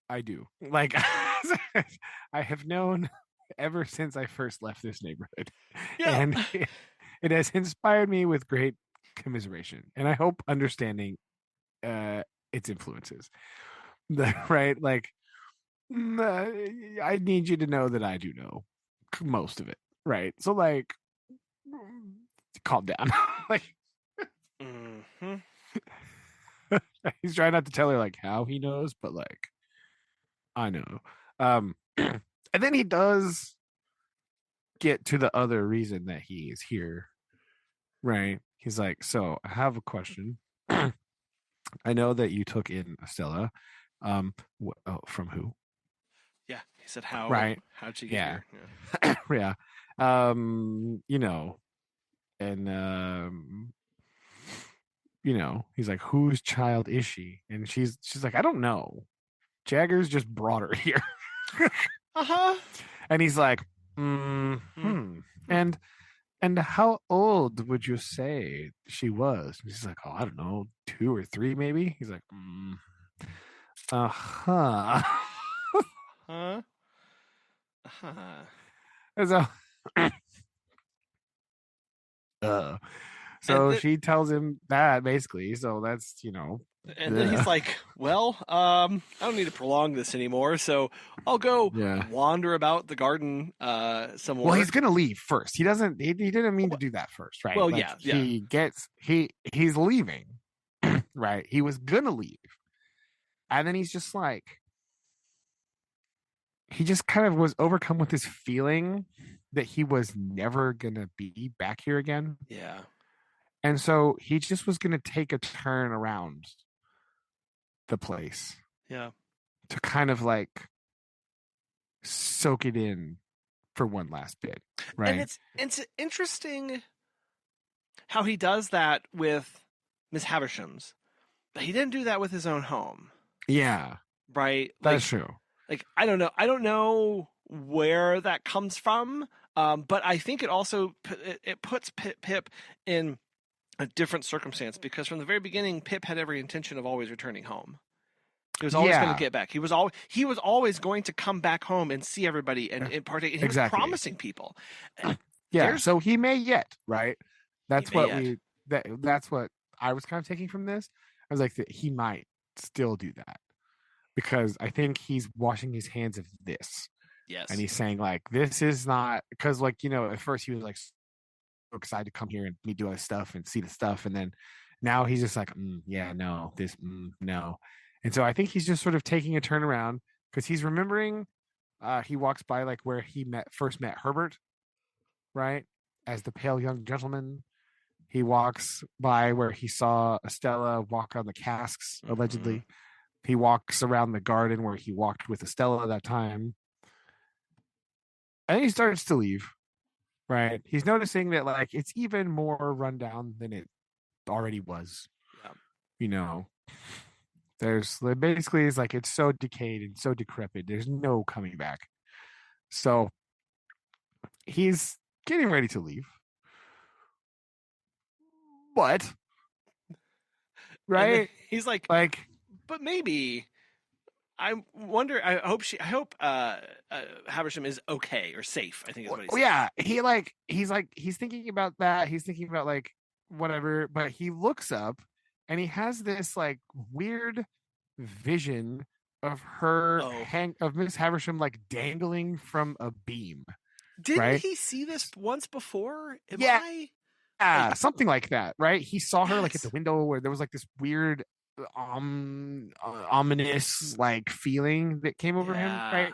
I do. Like, I have known ever since I first left this neighborhood. Yeah. And it has inspired me with great commiseration. And I hope understanding its influences. Right? Like, I need you to know that I do know most of it. Right? So, like, calm down. Like, he's trying not to tell her like how he knows, but like I know. And then he does get to the other reason that he is here, right? He's like, so I have a question. I know that you took in Estella. From who? Yeah, he said how. Right? How'd she get here? Yeah. And he's like, whose child is she? And she's like, I don't know. Jagger's just brought her here. And he's like, And how old would you say she was? And she's like, oh, I don't know, 2 or 3 maybe. He's like, huh. So she tells him that basically. So that's And then he's like, well, I don't need to prolong this anymore, so I'll go wander about the garden some more. Well, he's gonna leave first. He didn't mean to do that first, right? Well, like, he's leaving. Right. He was gonna leave. And then he's just like, he just kind of was overcome with this feeling that he was never gonna be back here again. Yeah. And so he just was gonna take a turn around the place. Yeah. To kind of like soak it in for one last bit. Right. And it's interesting how he does that with Miss Haversham's, but he didn't do that with his own home. Yeah. Right? That's true. Like, I don't know where that comes from, but I think it also puts Pip in a different circumstance, because from the very beginning, Pip had every intention of always returning home. He was always going to get back. He was always going to come back home and see everybody and partake. And he was promising people. So he may yet, right? That's what that's what I was kind of taking from this. I was like, that he might still do that, because I think he's washing his hands of this. Yes. And he's saying like, this is not, because like, at first he was like so excited to come here and me do all this stuff and see the stuff. And then now he's just like, no. And so I think he's just sort of taking a turn around because he's remembering he walks by like where he first met Herbert, right? As the pale young gentleman. He walks by where he saw Estella walk on the casks, allegedly. He walks around the garden where he walked with Estella that time. And he starts to leave, right? He's noticing that like it's even more rundown than it already was. Yeah. You know, there's basically it's like it's so decayed and so decrepit. There's no coming back. So he's getting ready to leave. But right? He's like, but maybe I wonder. I hope Haversham is okay or safe. I think is what he said. Yeah, he's thinking about that. He's thinking about like whatever, but he looks up and he has this like weird vision of her of Miss Haversham like dangling from a beam. Didn't he see this once before? Something like that, right? He saw her like at the window where there was like this weird ominous like feeling that came over him, right?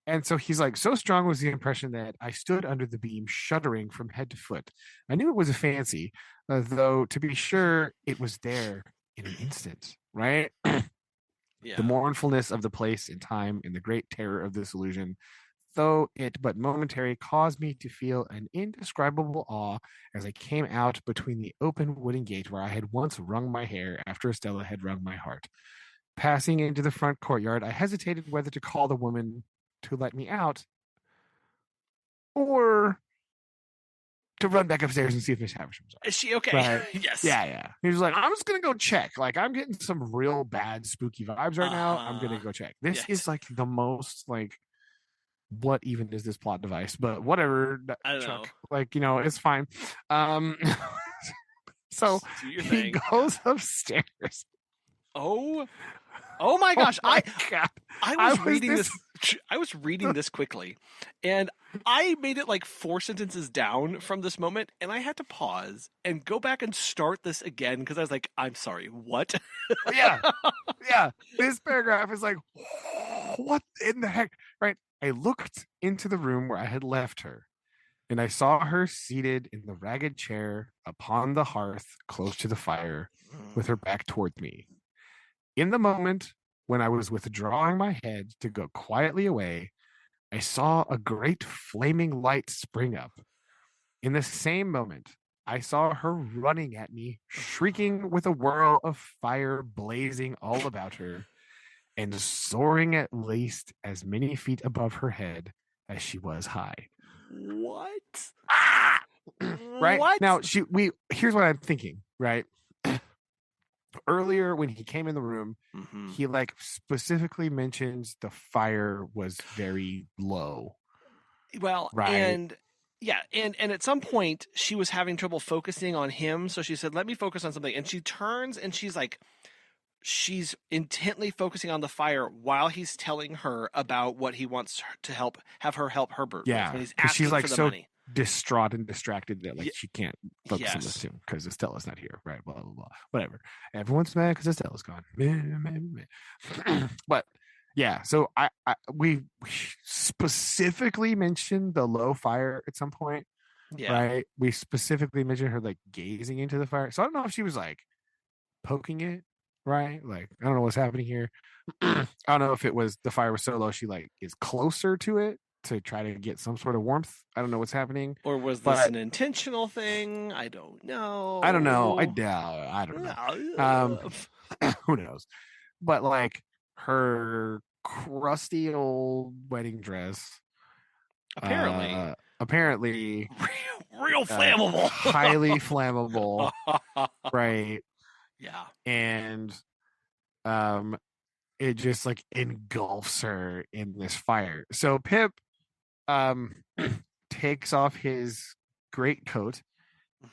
And so he's like, so strong was the impression that I stood under the beam, shuddering from head to foot. I knew it was a fancy, though to be sure, it was there in an instant, right? The mournfulness of the place and time and the great terror of this illusion, though it but momentary, caused me to feel an indescribable awe as I came out between the open wooden gate where I had once wrung my hair after Estella had wrung my heart. Passing into the front courtyard, I hesitated whether to call the woman to let me out or to run back upstairs and see if Miss Haversham's is she okay? Right? Yes. Yeah. He was like, I'm just gonna go check. Like, I'm getting some real bad spooky vibes right now. I'm gonna go check. This is like the most like, what even is this plot device? But whatever. I don't know. Like, it's fine. So he goes upstairs. Oh my gosh! God. I was reading this. I was reading this quickly, and I made it like 4 sentences down from this moment, and I had to pause and go back and start this again because I was like, "I'm sorry, what?" yeah. This paragraph is like, what in the heck, right? I looked into the room where I had left her, and I saw her seated in the ragged chair upon the hearth close to the fire, with her back toward me. In the moment when I was withdrawing my head to go quietly away, I saw a great flaming light spring up. In the same moment, I saw her running at me, shrieking with a whirl of fire blazing all about her, and soaring at least as many feet above her head as she was high. What? Right? What? Now, here's what I'm thinking, right? Earlier when he came in the room, he like specifically mentions the fire was very low. Well, right. And at some point she was having trouble focusing on him, so she said, "Let me focus on something." And she turns and she's intently focusing on the fire while he's telling her about what he wants to have her help Herbert with when he's asking she's like for the so money. Distraught and distracted that like she can't focus on this too because Estella's not here, right? Blah blah blah. Whatever. Everyone's mad because Estella's gone. But yeah, so we specifically mentioned the low fire at some point, right? We specifically mentioned her like gazing into the fire. So I don't know if she was like poking it, right? Like I don't know what's happening here. I don't know if it was the fire was so low she like is closer to it to try to get some sort of warmth. I don't know what's happening. Or was this an intentional thing? I don't know. I don't know. I don't know. Who knows? But like her crusty old wedding dress. Apparently real flammable. Highly flammable. Right. Yeah. And it just like engulfs her in this fire. So Pip takes off his greatcoat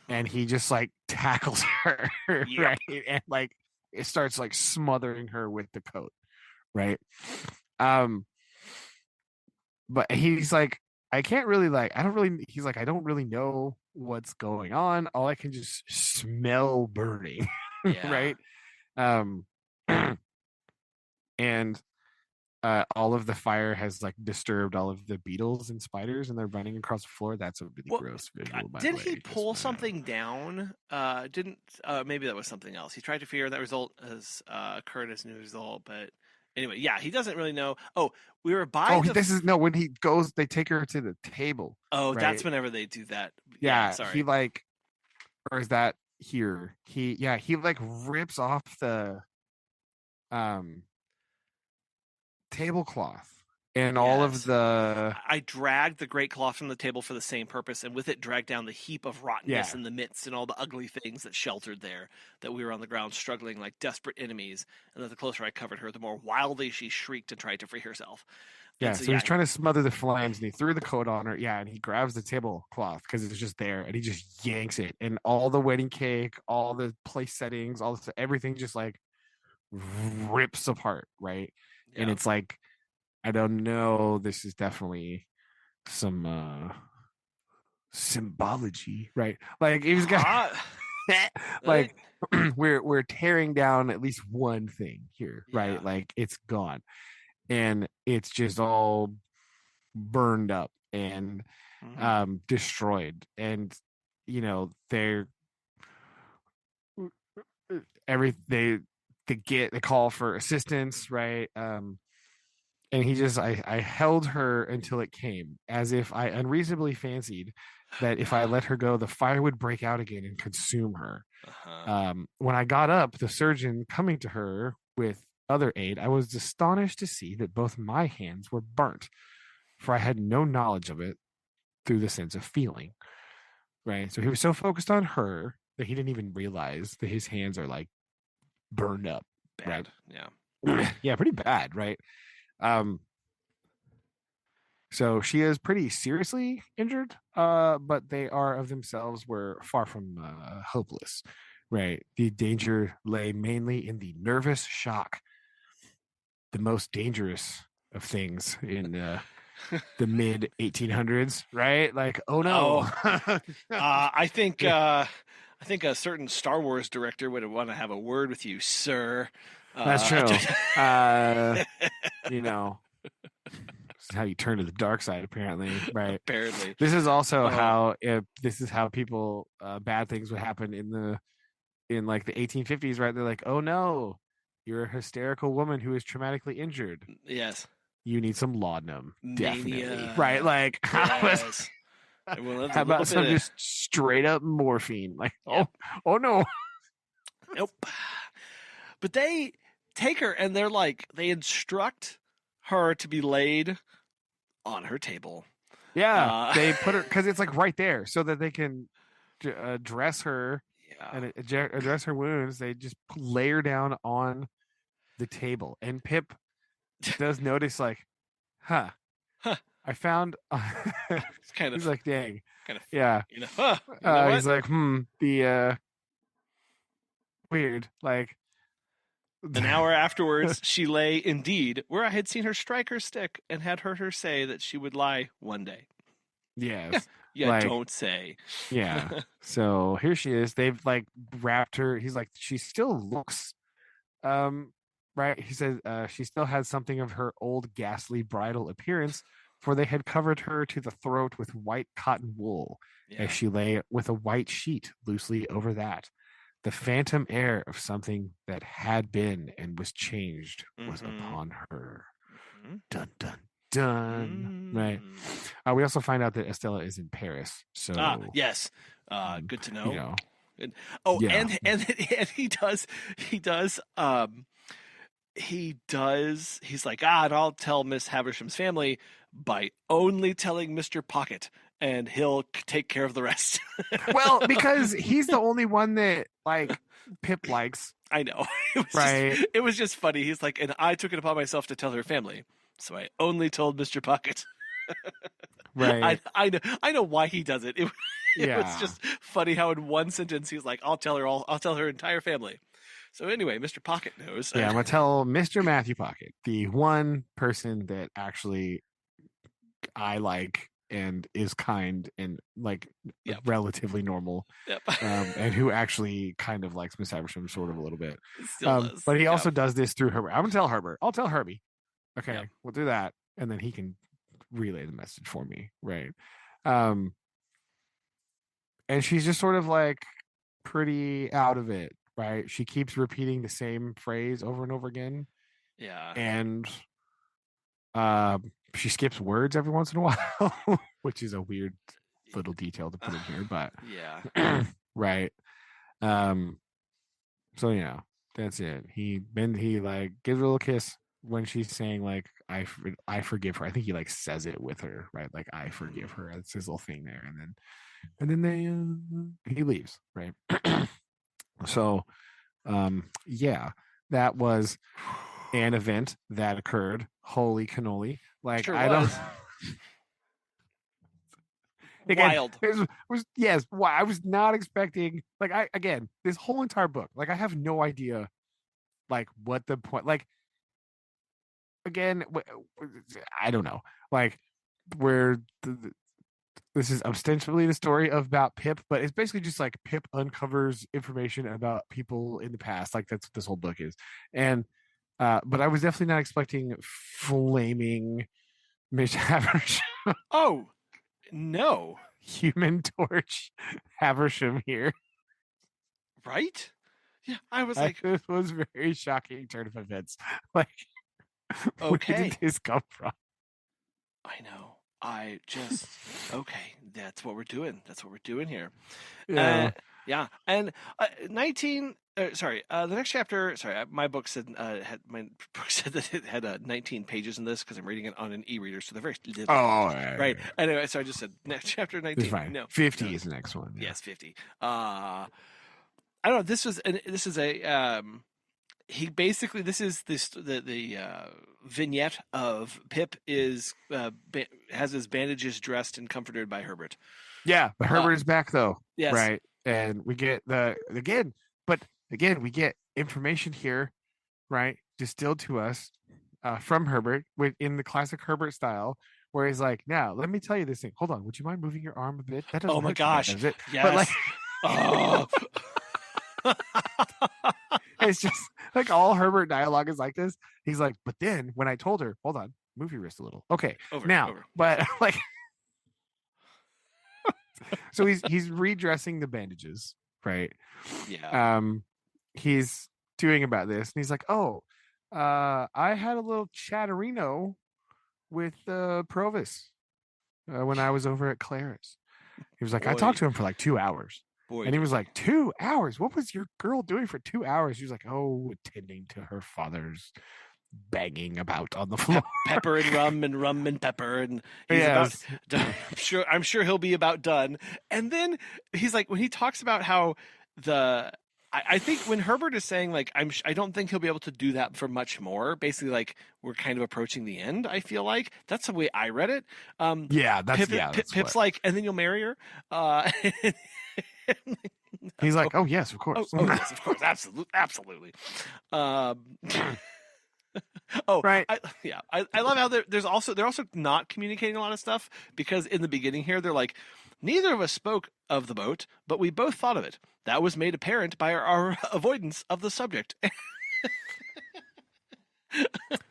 and he just like tackles her, right? And like it starts like smothering her with the coat, right? But he's like, I can't really like, he's like, I don't really know what's going on. All I can just smell burning, right? and all of the fire has like disturbed all of the beetles and spiders, and they're running across the floor. That's a really gross visual. By the didn't way, he pull something down? Didn't maybe that was something else. He tried to figure that result as Curtis knew result, but anyway, yeah, he doesn't really know. Oh, we were by. Oh, this is no. When he goes, they take her to the table. Oh, right? That's whenever they do that. Yeah, sorry. he like, or is that here? He like rips off the tablecloth and all of the. I dragged the great cloth from the table for the same purpose, and with it dragged down the heap of rottenness in the midst and all the ugly things that sheltered there, that we were on the ground struggling like desperate enemies, and that the closer I covered her, the more wildly she shrieked and tried to free herself. Yeah, so he's trying to smother the flames, and he threw the coat on her. Yeah, and he grabs the tablecloth because it's just there, and he just yanks it, and all the wedding cake, all the place settings, all this, everything just like rips apart, right? Yeah. And it's like, I don't know. This is definitely some symbology, right? Like he's got like we're tearing down at least one thing here, right? Like it's gone. And it's just all burned up and destroyed. And they call for assistance, right? And he just I held her until it came, as if I unreasonably fancied that if I let her go, the fire would break out again and consume her. When I got up, the surgeon coming to her with other aid, I was astonished to see that both my hands were burnt, for I had no knowledge of it through the sense of feeling. Right. So he was so focused on her that he didn't even realize that his hands are like burned up. Bad. Right. Yeah. Yeah, pretty bad, right? So she is pretty seriously injured, but they are of themselves were far from hopeless. Right. The danger lay mainly in the nervous shock, the most dangerous of things in the mid 1800s, right? Like, oh no. I think a certain Star Wars director would want to have a word with you, sir. That's true. This is how you turn to the dark side, apparently, right? Apparently. This is also how people bad things would happen in like the 1850s, right? They're like, oh no, you're a hysterical woman who is traumatically injured. Yes. You need some laudanum. Definitely. Mania. Right? Like, yes. How about some just straight up morphine? Like, oh no. Nope. But they take her and they're like, they instruct her to be laid on her table. Yeah. They put her, because it's like right there, so that they can dress her and address her wounds. They just lay her down on the table. And Pip does notice, like, huh. I found it's kind of, he's like, dang, kind of, yeah. He's like, the weird. Like, an hour afterwards, she lay indeed where I had seen her strike her stick and had heard her say that she would lie one day. Yes. Like, don't say. Yeah. So here she is. They've like wrapped her. He's like, she still looks right. He says she still has something of her old ghastly bridal appearance, for they had covered her to the throat with white cotton wool, as she lay with a white sheet loosely over that. The phantom air of something that had been and was changed was upon her. Dun, dun, done. Right. We also find out that Estella is in Paris. So yes. Good to know. And he's like, and I'll tell Miss Havisham's family by only telling Mr. Pocket, and he'll take care of the rest. Well, because he's the only one that like Pip likes. I know. It was just funny. He's like, and I took it upon myself to tell her family, so I only told Mr. Pocket. Right. I know why he does it. It was just funny how in one sentence he's like, I'll tell her entire family. So anyway, Mr. Pocket knows. Yeah, I'm gonna tell Mr. Matthew Pocket, the one person that actually I like and is kind and like Yep. relatively normal. Yep. And who actually kind of likes Miss Havisham sort of a little bit. Still does. But he Yep. also does this through Herbert. I'm gonna tell Herbert. I'll tell Herbie. Okay, Yep. we'll do that, and then he can relay the message for me, right? And she's just sort of like pretty out of it, right? She keeps repeating the same phrase over and over again. Yeah. And she skips words every once in a while, which is a weird little detail to put in here, but yeah. right. So yeah, that's it. He like gives her a little kiss when she's saying like I forgive her. I think he like says it with her, right? Like I forgive her. That's his little thing there, and then they he leaves, right? So yeah, that was an event that occurred. Holy cannoli. Like sure I don't again, wild. It was yes, I was not expecting like this whole entire book, like I have no idea like what the point like again I don't know. Like where this is ostensibly the story about Pip, but it's basically just like Pip uncovers information about people in the past. Like that's what this whole book is. And but I was definitely not expecting flaming Miss Havisham. Oh no! Human Torch Havisham here. Right? Yeah, I was like, it was a very shocking turn of events. Like, okay, where did this come from? I know. I just okay. That's what we're doing. That's what we're doing here. Yeah. Yeah, and 19. Sorry, the next chapter. Sorry, my book said that it had 19 pages in this because I'm reading it on an e-reader, so they're very little. Oh, right. Anyway, so I just said next chapter 19. It's fine. No, 50 is the next one. Yeah. Yes, 50. I don't know. This is a he basically this is the vignette of Pip is has his bandages dressed and comforted by Herbert. Yeah, but Herbert is back though. Yes. Right. And we get we get information here, right? Distilled to us from Herbert in the classic Herbert style, where he's like, now let me tell you this thing. Hold on, would you mind moving your arm a bit? That doesn't oh my hurt gosh. Bad, does it? Yes. But like oh. It's just like all Herbert dialogue is like this. He's like, but then when I told her, hold on, move your wrist a little. Okay. Over. But like so he's redressing the bandages, right? Yeah. He's doing about this and he's like, oh, I had a little chatterino with Provis when I was over at Clara's. He was like, I talked to him for like 2 hours. And he was like, 2 hours? What was your girl doing for 2 hours? She was like, oh, attending to her father's banging about on the floor. Pepper and rum and pepper. And he's about done. I'm sure he'll be about done. And then he's like, when he talks about how I think when Herbert is saying like, I don't think he'll be able to do that for much more. Basically, like we're kind of approaching the end. I feel like that's the way I read it. Pip's like, and then you'll marry her. He's like, oh yes, of course. Yes, of course, absolutely. Right. I love how they're also not communicating a lot of stuff because in the beginning here they're like, neither of us spoke of the boat, but we both thought of it. That was made apparent by our avoidance of the subject.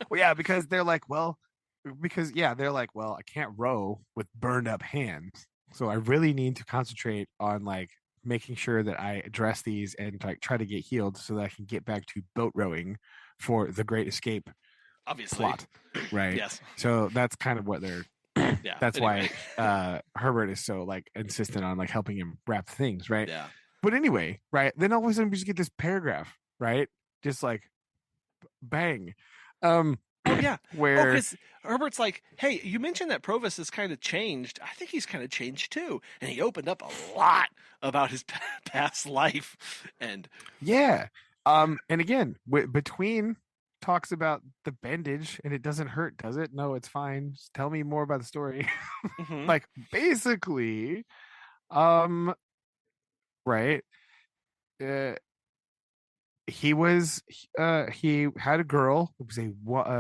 Well, yeah, because they're like, well, I can't row with burned up hands, so I really need to concentrate on like making sure that I address these and like try to get healed so that I can get back to boat rowing for the Great Escape plot, right? Yes. So that's kind of what they're that's why Herbert is so like insistent on like helping him wrap things, right? Yeah. But anyway, right, then all of a sudden we just get this paragraph, right? Just like bang. Where because Herbert's like, hey, you mentioned that Provis has kind of changed. I think he's kind of changed too, and he opened up a lot about his past life, and and again between talks about the bandage and it doesn't hurt, does it? No, it's fine. Just tell me more about the story. Mm-hmm. Like basically, right. He had a girl. It was a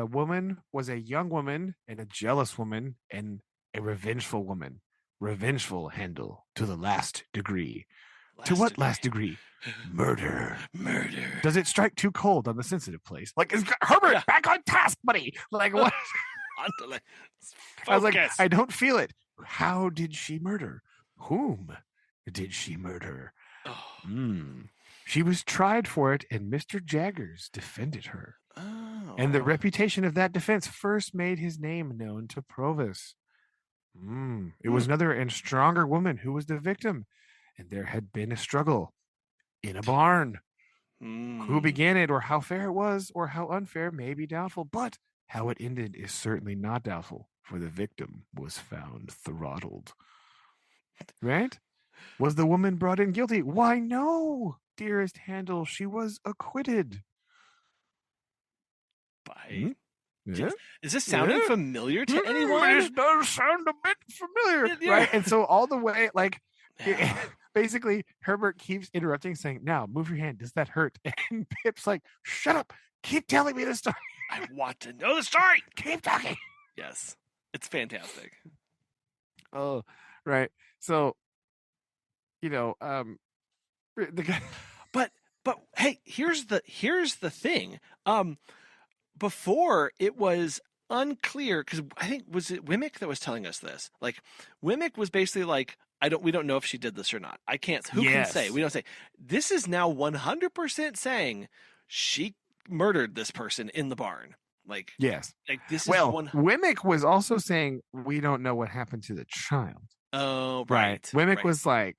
woman, was a young woman and a jealous woman, and a revengeful woman, revengeful handle to the last degree. To what last degree? Murder. Murder. Does it strike too cold on the sensitive place? Like, is Herbert back on task, buddy? Like, what? I was like, I don't feel it. How did she murder? Whom did she murder? She was tried for it, and Mr. Jaggers defended her. And the reputation of that defense first made his name known to Provis. It was another and stronger woman who was the victim, and there had been a struggle in a barn. Who began it, or how fair it was, or how unfair may be doubtful, but how it ended is certainly not doubtful, for the victim was found throttled. Right? Was the woman brought in guilty? Why, no, dearest Handel, she was acquitted. By... Is this sounding familiar to anyone? It does sound a bit familiar, right? And so all the way, like, basically, Herbert keeps interrupting, saying, "Now, move your hand. Does that hurt?" And Pip's like, "Shut up. Keep telling me the story. I want to know the story. Keep talking." Yes, it's fantastic. Oh, right. So, the guy. But hey, here's the thing. Before it was unclear, because I think, was it Wemmick that was telling us this? Like, Wemmick was basically like, we don't know if she did this or not. I can't. Who can say? We don't say. This is now 100% saying she murdered this person in the barn. Like, yes. Like, this is Wemmick was also saying we don't know what happened to the child. Oh, right. Wemmick was like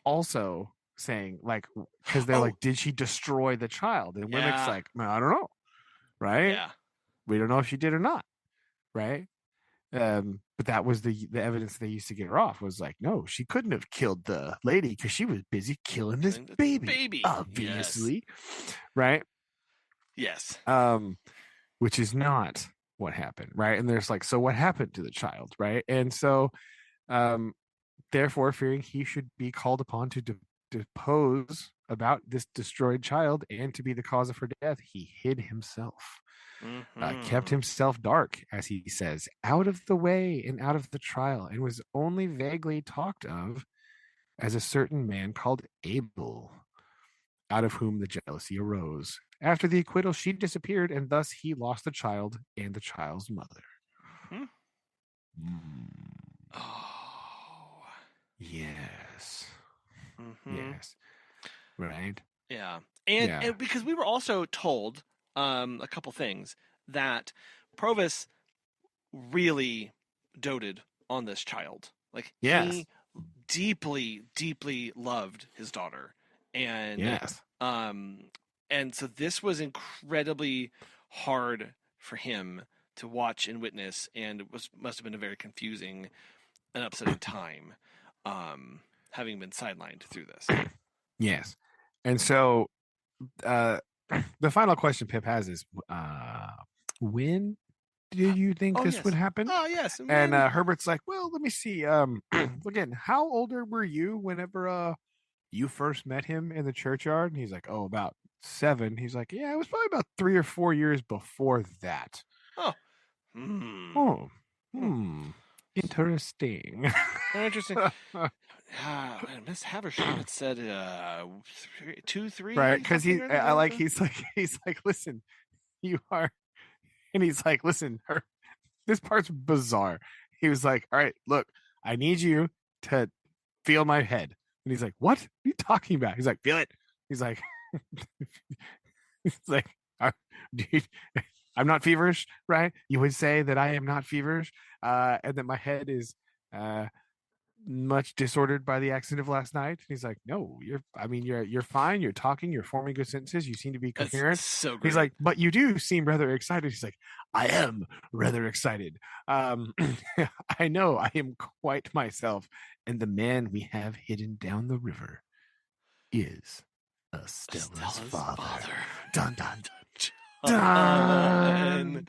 also saying, like, because they're like, did she destroy the child? And Wemmick's like, I don't know. Right? Yeah. We don't know if she did or not. Right? But that was the evidence they used to get her off, was like, no, she couldn't have killed the lady because she was busy killing this baby. Obviously. Yes. Right? Yes. Which is not what happened, right? And there's like, so what happened to the child, right? And so therefore, fearing he should be called upon to depose about this destroyed child and to be the cause of her death, he hid himself, kept himself dark, as he says, out of the way and out of the trial, and was only vaguely talked of as a certain man called Abel, out of whom the jealousy arose. After the acquittal, she disappeared, and thus he lost the child and the child's mother. Oh, yes. Yes. Right. Yeah. And because we were also told a couple things, that Provis really doted on this child. Like, he deeply, deeply loved his daughter. And and so this was incredibly hard for him to watch and witness, and it must have been a very confusing and upsetting time, having been sidelined through this. Yes. And so the final question Pip has is, when do you think this would happen? Oh, yes. And Herbert's like, well, let me see. Again, how older were you whenever you first met him in the churchyard? And he's like, oh, about 7. He's like, yeah, it was probably about 3 or 4 years before that. Interesting. Interesting. Miss Haversham had said 2, 3. Right, because he's like, listen, you are, and he's like, listen, this part's bizarre. He was like, all right, look, I need you to feel my head. And he's like, what are you talking about? He's like, feel it. He's like, dude, I'm not feverish, right? You would say that I am not feverish, and that my head is much disordered by the accident of last night. And he's like, no, you're fine. You're talking. You're forming good sentences. You seem to be coherent. That's so great. He's like, but you do seem rather excited. He's like, I am rather excited. I know I am quite myself, and the man we have hidden down the river is Stella's father. Dun dun dun.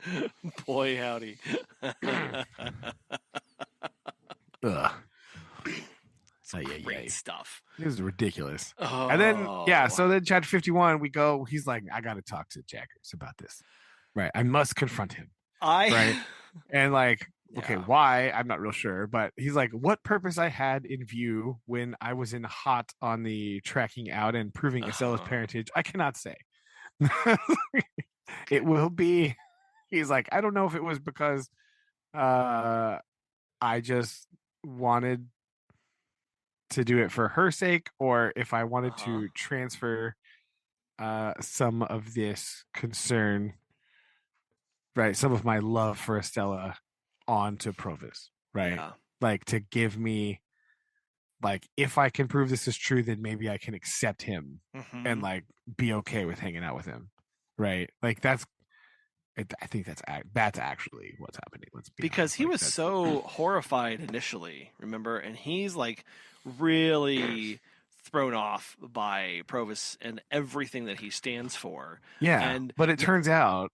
Boy, howdy. Great stuff. It was ridiculous. And then, so then chapter 51, we go, he's like, I got to talk to Jaggers about this. Right. I must confront him. Right. And like, Okay, Yeah. why? I'm not real sure, but he's like, what purpose I had in view when I was in hot on the tracking out and proving Estella's Uh-huh. parentage, I cannot say. It Okay. will be. He's like, I don't know if it was because uh I just wanted to do it for her sake, or if I wanted Uh-huh. to transfer some of this concern, right, some of my love for Estella onto Provis, right? Yeah. Like to give me, like, if I can prove this is true, then maybe I can accept him and Mm-hmm. like be okay with hanging out with him, right? Like I think that's actually what's happening. Let's be Because honest. he Like was that's so horrified initially, remember? And he's like really thrown off by Provis and everything that he stands for. yeah. And But it turns out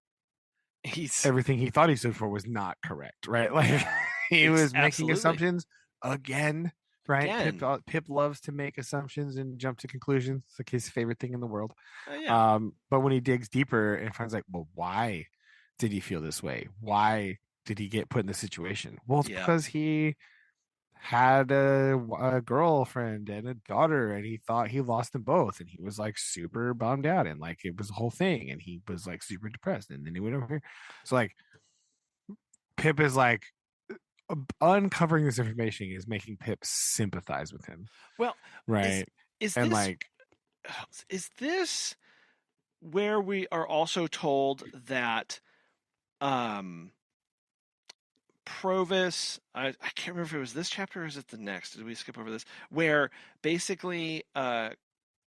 he's everything he thought he stood for was not correct, right? Like yeah, he it's was making absolutely assumptions again, right? again. Pip loves to make assumptions and jump to conclusions. It's like his favorite thing in the world. Yeah. But when he digs deeper and finds like, well, why did he feel this way? Why did he get put in this situation? Well, it's Yep. because he had a girlfriend and a daughter, and he thought he lost them both, and he was like super bummed out, and like it was a whole thing, and he was like super depressed, and then he went over here. So like Pip is like uncovering this information is making Pip sympathize with him, Well, is right? is And this like, is this where we are also told that um Provis, I can't remember if it was this chapter or is it the next? Did we skip over this? Where basically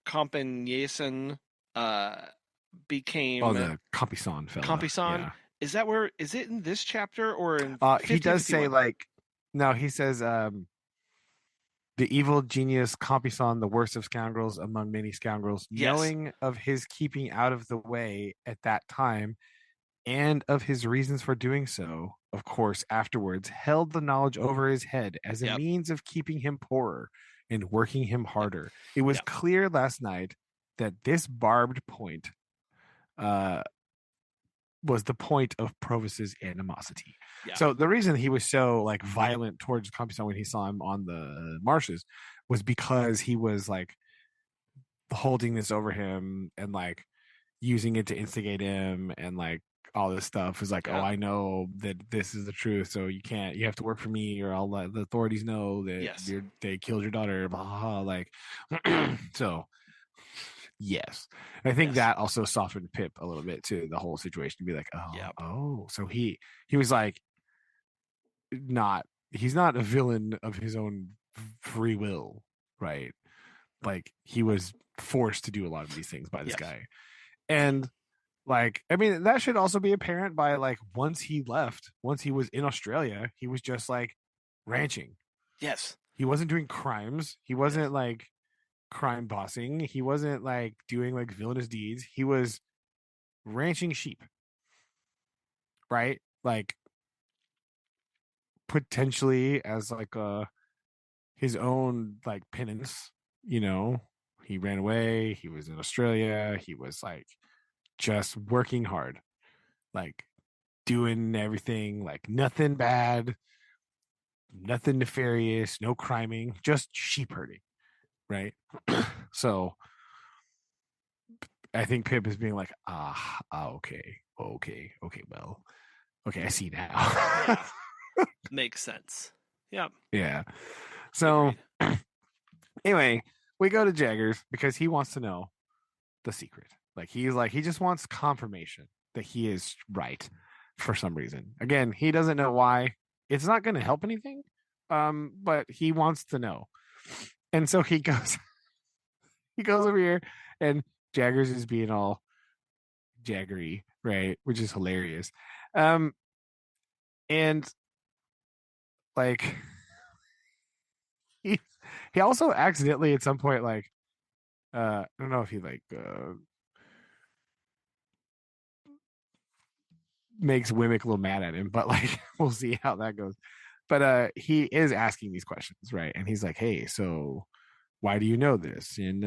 Compensason uh oh, became the Compisson fella, Compisan. yeah. Is that where is it in this chapter or in He does say 1551? like, no, he says the evil genius Compisson, the worst of scoundrels among many scoundrels, Yes. knowing of his keeping out of the way at that time and of his reasons for doing so, of course, afterwards, held the knowledge over his head as a Yep. means of keeping him poorer and working him Yep. harder. It was Yep. clear last night that this barbed point uh, was the point of Provis's animosity. Yeah. So the reason he was so like violent towards Compisson when he saw him on the marshes was because he was like holding this over him and like using it to instigate him and like all this stuff is like, oh, Yeah. I know that this is the truth, so you have to work for me or I'll let the authorities know that Yes. they killed your daughter, blah, blah, blah. Like so yes, I think Yes. that also softened Pip a little bit to the whole situation to be like, Yep. so he was like not he's not a villain of his own free will, right? Like he was forced to do a lot of these things by this Yes. guy. And like, I mean, that should also be apparent by like once he left, once he was in Australia, he was just like ranching. Yes. He wasn't doing crimes. He Yes. wasn't like crime bossing. He wasn't like doing like villainous deeds. He was ranching sheep, right? Like potentially as like his own like penance, you know. He ran away, he was in Australia, he was like just working hard, like doing everything, like nothing bad, nothing nefarious, no criming, just sheep herding, right? So I think Pip is being like, okay, well, okay, I see now. Yeah. Makes sense. Yep. Yeah. So Agreed. anyway, we go to Jaggers because he wants to know the secret. Like he just wants confirmation that he is right for some reason. Again, he doesn't know why. It's not going to help anything. But he wants to know. And so he goes he goes over here and Jaggers is being all jaggery, right? Which is hilarious. Um and like he he also accidentally at some point like I don't know if he like makes Wimmick a little mad at him, but like we'll see how that goes. But he is asking these questions, right? And he's like, "Hey, so why do you know this?" And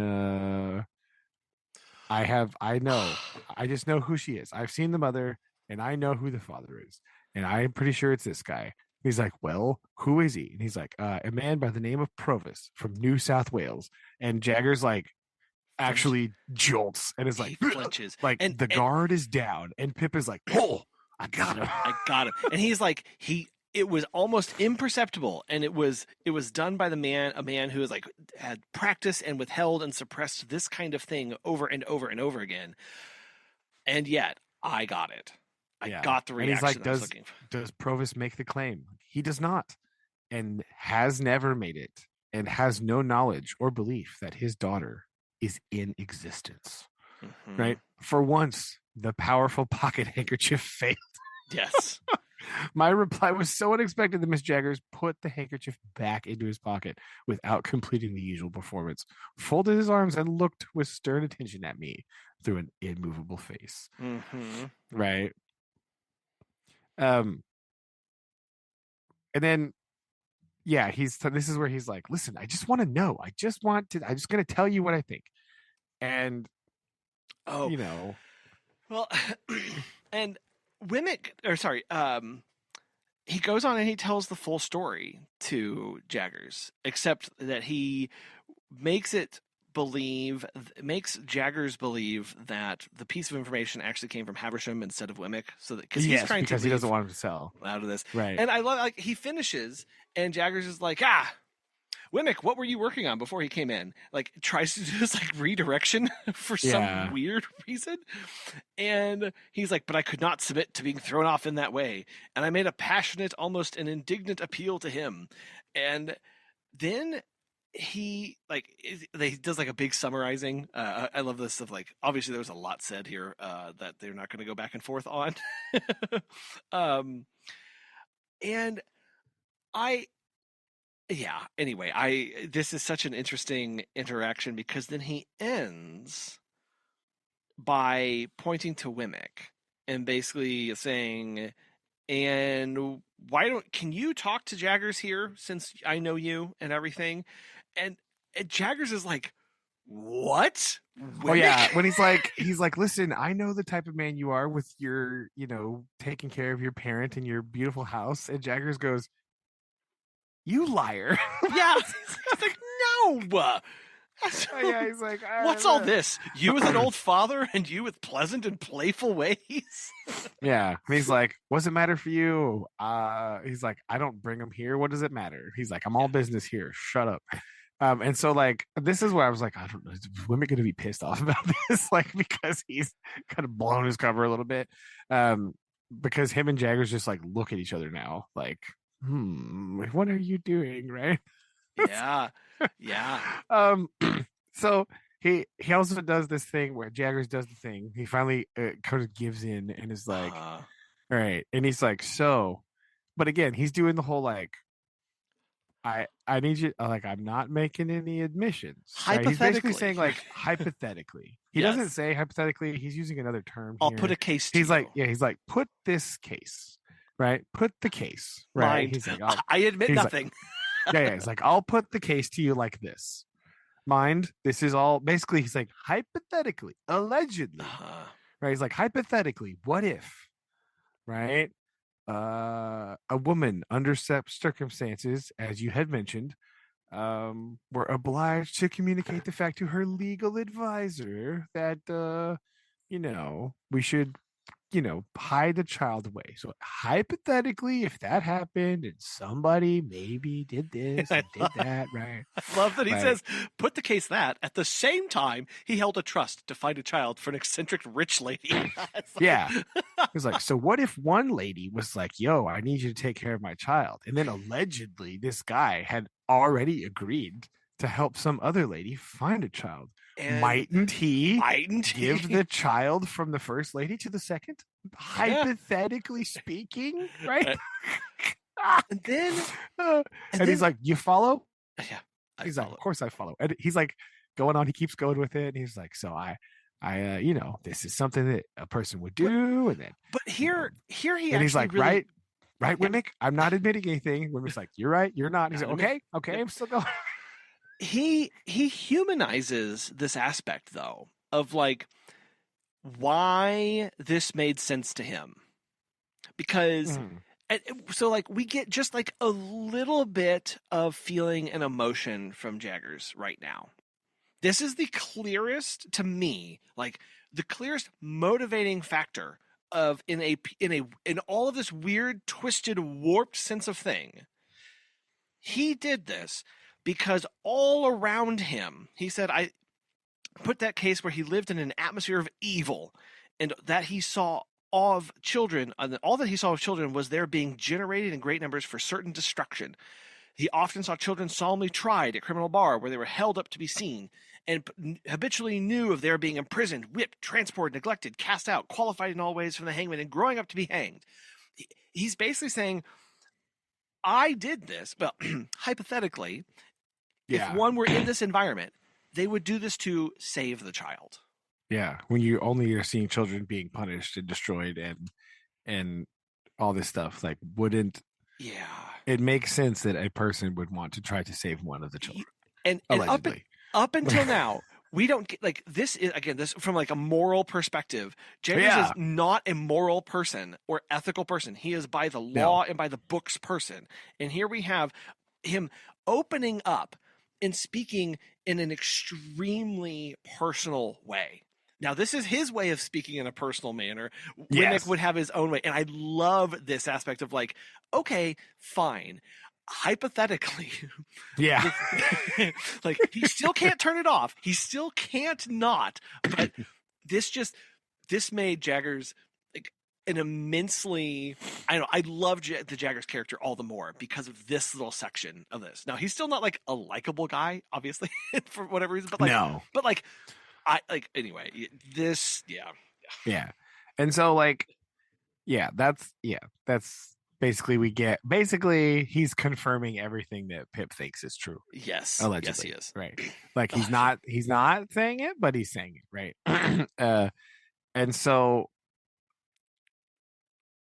I know, I just know who she is. I've seen the mother, and I know who the father is, and I'm pretty sure it's this guy. He's like, well, who is he? And he's like, a man by the name of Provis from New South Wales. And Jagger's like, actually jolts and is like, he flinches. like the guard is down. And Pip is like, oh, I got him. I got him. And he's like, it was almost imperceptible, and it was done by a man who has like had practiced and withheld and suppressed this kind of thing over and over and over again. And yet I got it. I got the reaction. And he's like, does Provis make the claim? He does not, and has never made it, and has no knowledge or belief that his daughter is in existence. Mm-hmm. Right? For once, the powerful pocket handkerchief failed. Yes. My reply was so unexpected that Miss Jaggers put the handkerchief back into his pocket without completing the usual performance, folded his arms, and looked with stern attention at me through an immovable face. Mm-hmm. Right. And then, yeah, this is where he's like, listen, I just want to know. I'm just going to tell you what I think. And, you know. Well, and he goes on and he tells the full story to Jaggers, except that he makes Jaggers believe that the piece of information actually came from Haversham instead of Wemmick, so that because he doesn't want him to sell out of this, right? And I love, like, he finishes and Jaggers is like, Wemmick, what were you working on before he came in? Like, tries to do this like redirection for some weird reason, and he's like, but I could not submit to being thrown off in that way, and I made a passionate, almost an indignant appeal to him, and then he does like a big summarizing. I love this of like, obviously there was a lot said here that they're not going to go back and forth on. This is such an interesting interaction, because then he ends by pointing to Wemmick and basically saying, and can you talk to Jaggers here, since I know you and everything? And Jaggers is like, what? Wemmick? Oh yeah, when he's like, listen, I know the type of man you are with your, taking care of your parent and your beautiful house. And Jaggers goes, you liar. Yeah. He's like, no. Yeah, he's like, what's all this? You with an old father, and you with pleasant and playful ways? Yeah. And he's like, what's it matter for you? He's like, I don't bring him here. What does it matter? He's like, I'm all business here. Shut up. And so, like, this is where I was like, I don't know, is Wemmick going to be pissed off about this? Like, because he's kind of blown his cover a little bit. Because him and Jaggers just like look at each other now, like, what are you doing? Right? Yeah. So he also does this thing where Jaggers does the thing. He finally kind of gives in and is like, all right. And he's like, but again, he's doing the whole like, I need you, like, I'm not making any admissions. Hypothetically. He's basically saying, like, hypothetically. He doesn't say hypothetically. He's using another term. I'll put a case to you. He's like, put this case, right? Put the case, right? Mind. He's like, I admit nothing. Like, he's like, I'll put the case to you like this. Mind, this is all, basically, he's like, hypothetically, allegedly, right? He's like, hypothetically, what if, right? A woman under circumstances, as you had mentioned, were obliged to communicate the fact to her legal advisor that we should hide the child away. So hypothetically, if that happened and somebody maybe did this and did that, right? I love that he says, put the case that at the same time he held a trust to find a child for an eccentric rich lady. Yeah. He's like, so what if one lady was like, yo, I need you to take care of my child, and then allegedly this guy had already agreed to help some other lady find a child? And mightn't he give the child from the first lady to the second? Hypothetically speaking, right? And then he's like, you follow? Yeah. He's like, of course I follow. And he's like going on, he keeps going with it, and he's like, so I this is something that a person would do. And then here he and he's like, really... right, Wemmick, I'm not admitting anything. Wemmick's like, you're right, you're not. He's like, okay, I'm still going. He humanizes this aspect, though, of like why this made sense to him, because so like we get just like a little bit of feeling and emotion from Jaggers right now. This is the clearest to me, like the clearest motivating factor of in all of this weird, twisted, warped sense of thing. He did this because all around him, he said, I put that case where he lived in an atmosphere of evil, and that he saw of children, and all that he saw of children was there being generated in great numbers for certain destruction. He often saw children solemnly tried at criminal bar where they were held up to be seen, and habitually knew of their being imprisoned, whipped, transported, neglected, cast out, qualified in all ways from the hangman, and growing up to be hanged. He's basically saying, I did this, but hypothetically, if one were in this environment, they would do this to save the child. Yeah, when you only are seeing children being punished and destroyed and all this stuff, like wouldn't it makes sense that a person would want to try to save one of the children. And allegedly. Up until now, we don't get like this is again this from like a moral perspective. James is not a moral person or ethical person. He is by the law and by the books person. And here we have him opening up and speaking in an extremely personal way. Now, this is his way of speaking in a personal manner. Wimmick would have his own way. And I love this aspect of like, okay, fine. Hypothetically, like he still can't turn it off. He still can't not. But this made Jaggers like an immensely, I don't know, I love the Jaggers character all the more because of this little section of this. Now, he's still not like a likable guy, obviously, for whatever reason. But like, but like, I like anyway. This, yeah, and so like, that's basically he's confirming everything that Pip thinks is true. Yes, allegedly, yes, he is. Right, like he's not saying it, but he's saying it, right? And so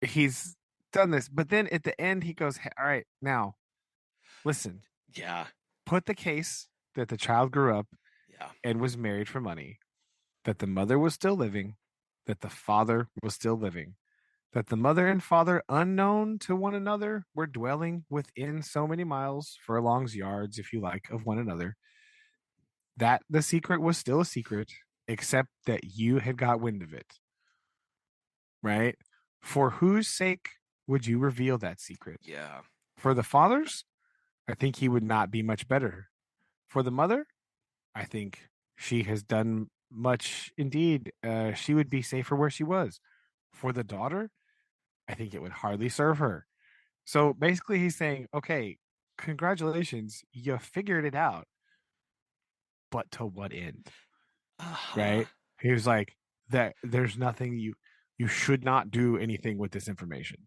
he's done this, but then at the end he goes, hey, all right, now listen, put the case that the child grew up and was married for money, that the mother was still living, that the father was still living, that the mother and father, unknown to one another, were dwelling within so many miles, furlongs, yards, if you like, of one another, that the secret was still a secret, except that you had got wind of it. Right? For whose sake would you reveal that secret? Yeah. For the father's, I think he would not be much better. For the mother, I think she has done much indeed. She would be safer where she was. For the daughter, I think it would hardly serve her. So basically he's saying, okay, congratulations, you figured it out. But to what end? Right? He was like, that there's nothing you should not do anything with this information.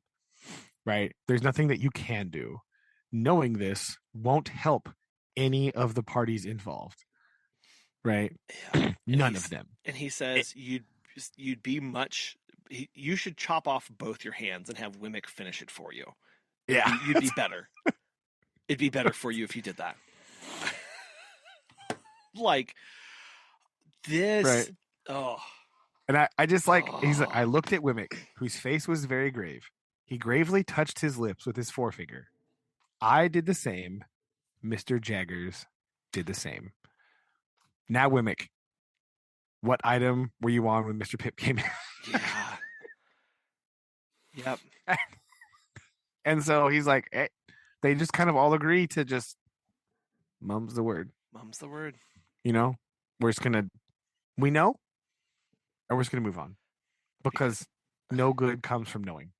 Right? There's nothing that you can do. Knowing this won't help any of the parties involved. Right? None of them. And he says you'd be much. You should chop off both your hands and have Wimmick finish it for you. You'd be better. It'd be better for you if you did that. Like this. Right. Oh. And I just like, he's like, I looked at Wimmick, whose face was very grave. He gravely touched his lips with his forefinger. I did the same. Mr. Jaggers did the same. Now, Wimmick, what item were you on when Mr. Pip came in? Yep. And so he's like, hey, they just kind of all agree to just mum's the word. Mum's the word. You know, we know, or we're just going to move on because no good comes from knowing.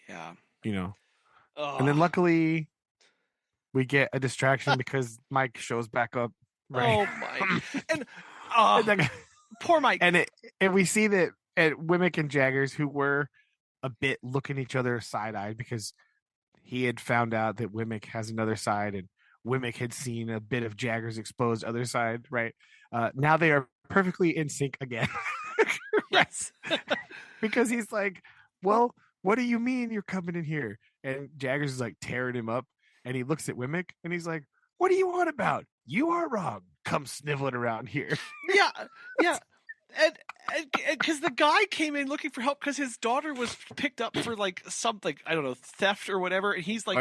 Yeah. You know, and then luckily we get a distraction because Mike shows back up. Right. Oh, Mike. And poor Mike. And we see that Wimmick and Jaggers, who were a bit looking each other side-eyed because he had found out that Wimmick has another side and Wimmick had seen a bit of Jaggers' exposed other side, right? Now they are perfectly in sync again. Yes. Because he's like, well, what do you mean you're coming in here? And Jaggers is like tearing him up. And he looks at Wimmick and he's like, what do you want about? You are wrong. Come sniveling around here. Yeah. and because the guy came in looking for help because his daughter was picked up for like something, I don't know, theft or whatever, and he's like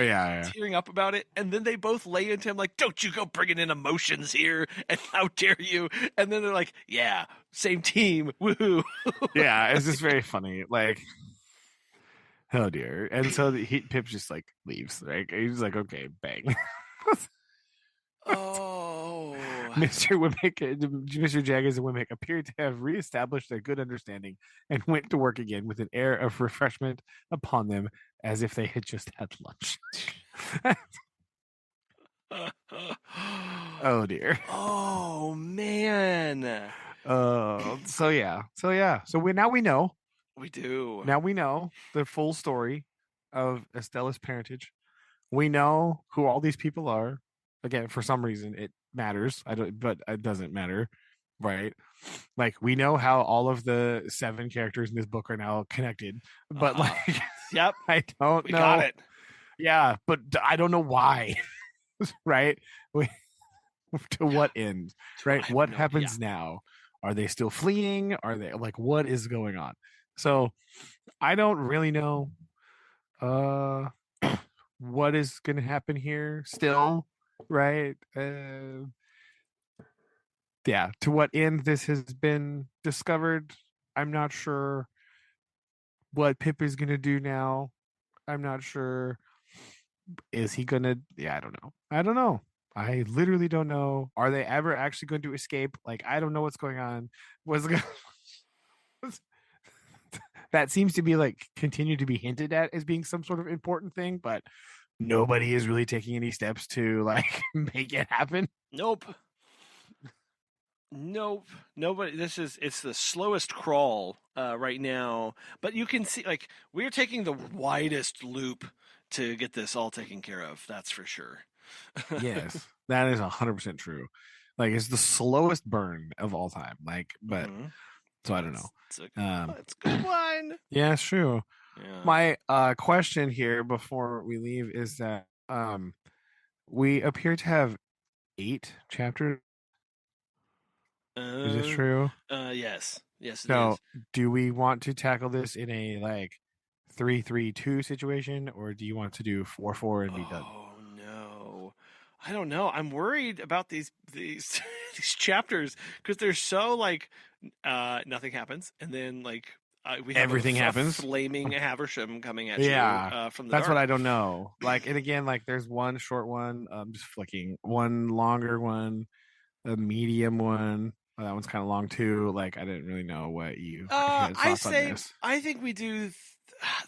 tearing up about it, and then they both lay into him like, "Don't you go bringing in emotions here, and how dare you?" And then they're like, "Yeah, same team, woohoo!" Yeah, it's just very funny, like. Oh dear! And so Pip just like leaves. Right? He's like, "Okay, bang." Oh, Mr. Jaggers and Wemmick appeared to have reestablished their good understanding and went to work again with an air of refreshment upon them, as if they had just had lunch. Oh dear! Oh man! So we know. We do. Now we know the full story of Estella's parentage. We know who all these people are. Again, for some reason, it matters. But it doesn't matter, right? Like we know how all of the 7 characters in this book are now connected, but like, yep, I don't know. Got it. Yeah, but I don't know why. Right? To what end? Right? What happens now? Are they still fleeing? Are they like what is going on? So I don't really know what is going to happen here still, right? Yeah, to what end this has been discovered, I'm not sure. What Pip is going to do now, I'm not sure. Is he going to I don't know. I literally don't know. Are they ever actually going to escape? Like I don't know what's going on. That seems to be like continue to be hinted at as being some sort of important thing, but nobody is really taking any steps to like make it happen. Nope. Nobody. It's the slowest crawl right now, but you can see like we're taking the widest loop to get this all taken care of. That's for sure. Yes, that is 100% true. Like it's the slowest burn of all time. Like, but so I don't know. It's a good one. Yeah, it's true. Yeah. My question here before we leave is that we appear to have 8 chapters. Is this true? Yes. Yes. So, do we want to tackle this in a like 3-3-2 situation, or do you want to do 4-4 and be done? Oh no, I don't know. I'm worried about these these chapters because they're so like nothing happens, and then like we have everything happens. Flaming Haversham coming at you. From the that's dark. what I don't know. Like, and again, like there's one short one. Just flicking one longer one, a medium one. That one's kind of long too. Like I didn't really know what you. I think we do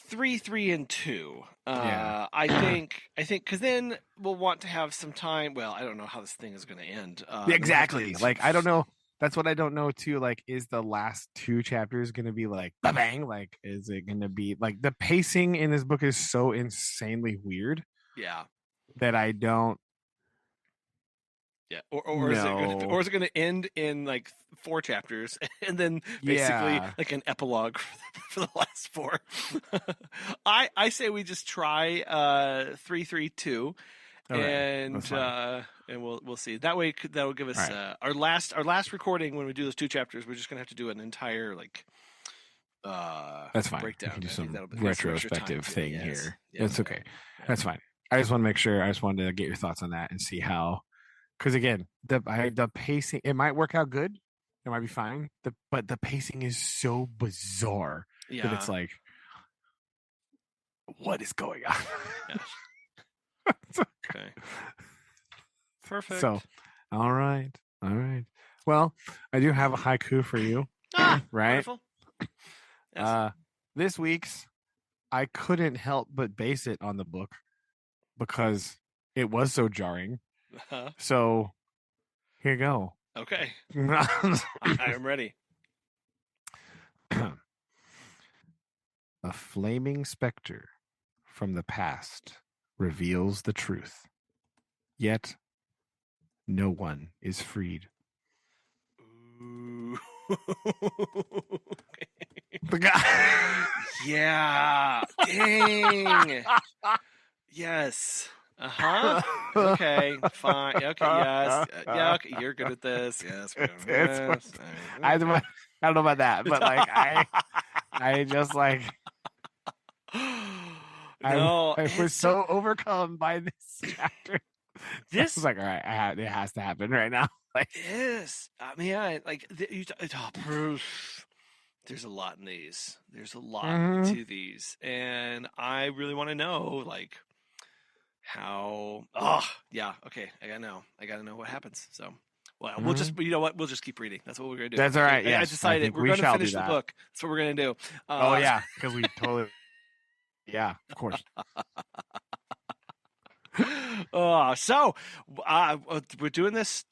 3, 3, and 2. I think because then we'll want to have some time. Well, I don't know how this thing is going to end. Exactly. Like I don't know. That's what I don't know too. Like, is the last 2 chapters going to be like bang? Like, is it going to be like the pacing in this book is so insanely weird? Yeah. That I don't. Yeah, or is it going to end in like 4 chapters and then basically like an epilogue for the last 4? I say we just try 3-3-2, and we'll see. That way that'll give us our last recording when we do those 2 chapters. We're just going to have to do an entire like that's fine. breakdown. We can do some retrospective thing here. That's okay. Yeah. That's fine. I just want to make sure. I just wanted to get your thoughts on that and see how. Because again, the pacing, it might work out good. It might be fine. But the pacing is so bizarre that it's like, what is going on? Okay. Perfect. So, all right. Well, I do have a haiku for you. Right? Wonderful. Yes. This week's, I couldn't help but base it on the book because it was so jarring. So here you go. Okay. I am ready. A flaming spectre from the past reveals the truth. Yet no one is freed. Ooh. The guy. Yeah. Dang. Yes. Okay. Fine. Okay. Yes. Yeah. Okay. You're good at this. Yes. I don't know about that, but like I just like No, I was so overcome by this chapter. This was like, all right, it has to happen right now. Like this, man, like proof. There's a lot in these. There's a lot to these, and I really want to know, like, how. Oh, yeah. Okay, I gotta know what happens. So, well, we'll just, you know what? We'll just keep reading. That's what we're gonna do. That's all right. I Yes, decided we're gonna finish the book. That's what we're gonna do. Oh yeah, because we totally. Yeah, of course. So we're doing this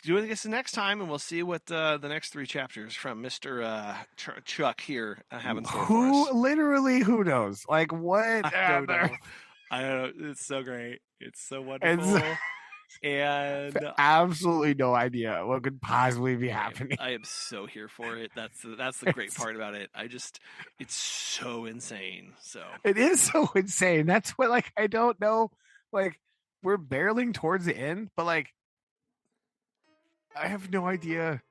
next time, and we'll see what the next 3 chapters from Mr. Chuck here have in store for us. Literally, who knows? Like what? I don't know. It's so great. It's so wonderful. And absolutely no idea what could possibly be happening. I am so here for it. That's the great part about it. It's so insane. So it is so insane. That's what, like, I don't know. Like, we're barreling towards the end, but like, I have no idea.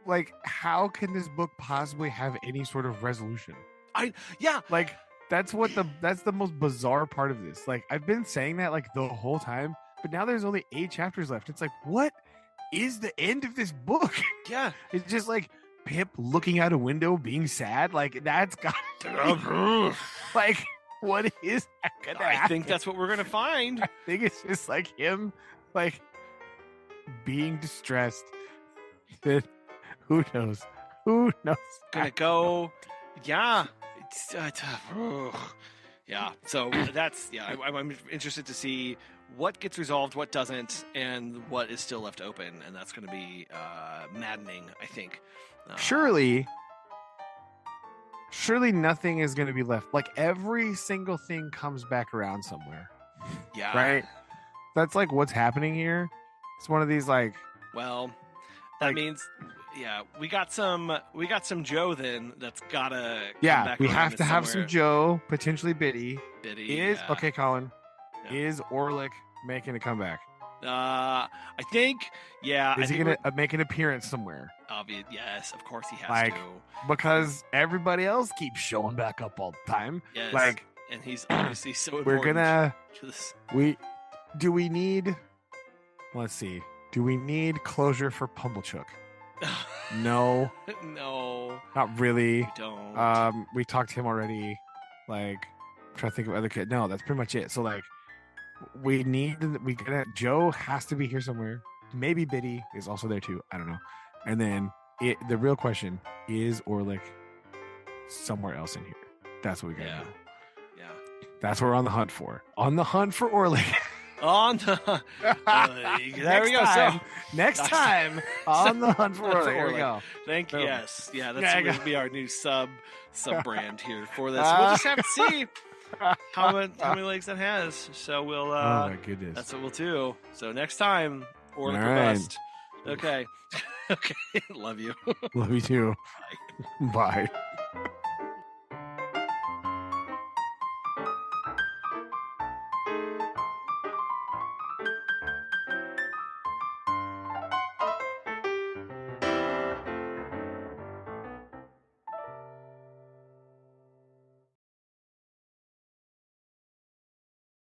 Like, how can this book possibly have any sort of resolution? Like, that's the most bizarre part of this. Like, I've been saying that like the whole time, but now there's only 8 chapters left. It's like, what is the end of this book? Yeah, it's just like Pip looking out a window, being sad. Like, that's got like, what is that gonna happen? I think that's what we're gonna find. I think it's just like him, like, being distressed. That who knows? Who knows? Gonna go, yeah. Yeah. So that's I'm interested to see what gets resolved, what doesn't, and what is still left open, and that's going to be maddening, I think. Surely nothing is going to be left. Like, every single thing comes back around somewhere. Yeah. Right? That's like what's happening here. It's one of these, like, well, that means we got some Joe then that's gotta come back. We have to have some Joe, potentially Biddy. Okay, Colin. Yeah. Is Orlick making a comeback? I think, Is he gonna make an appearance somewhere? Yes, of course he has to. Because everybody else keeps showing back up all the time. Yes. Like, and he's obviously so important. We're gonna. Do we need? Let's see. Do we need closure for Pumblechook? No. No. Not really. We don't. We talked to him already. Like, I'm trying to think of other kids. No, that's pretty much it. So, like, Joe has to be here somewhere. Maybe Biddy is also there too. I don't know. And then the real question is Orlick somewhere else in here? That's what we gotta know. Yeah. That's what we're on the hunt for. On the hunt for Orlick. There we go. Next time on the hunt for Orlick. Here we go. Thank you. Yes. Yeah, that's going to be our new sub brand here for this. We'll just have to see how many legs that has. So we'll oh my goodness. That's what we'll do. So next time, Orlick or bust. Okay. Okay. Love you. Love you too. Bye. Bye.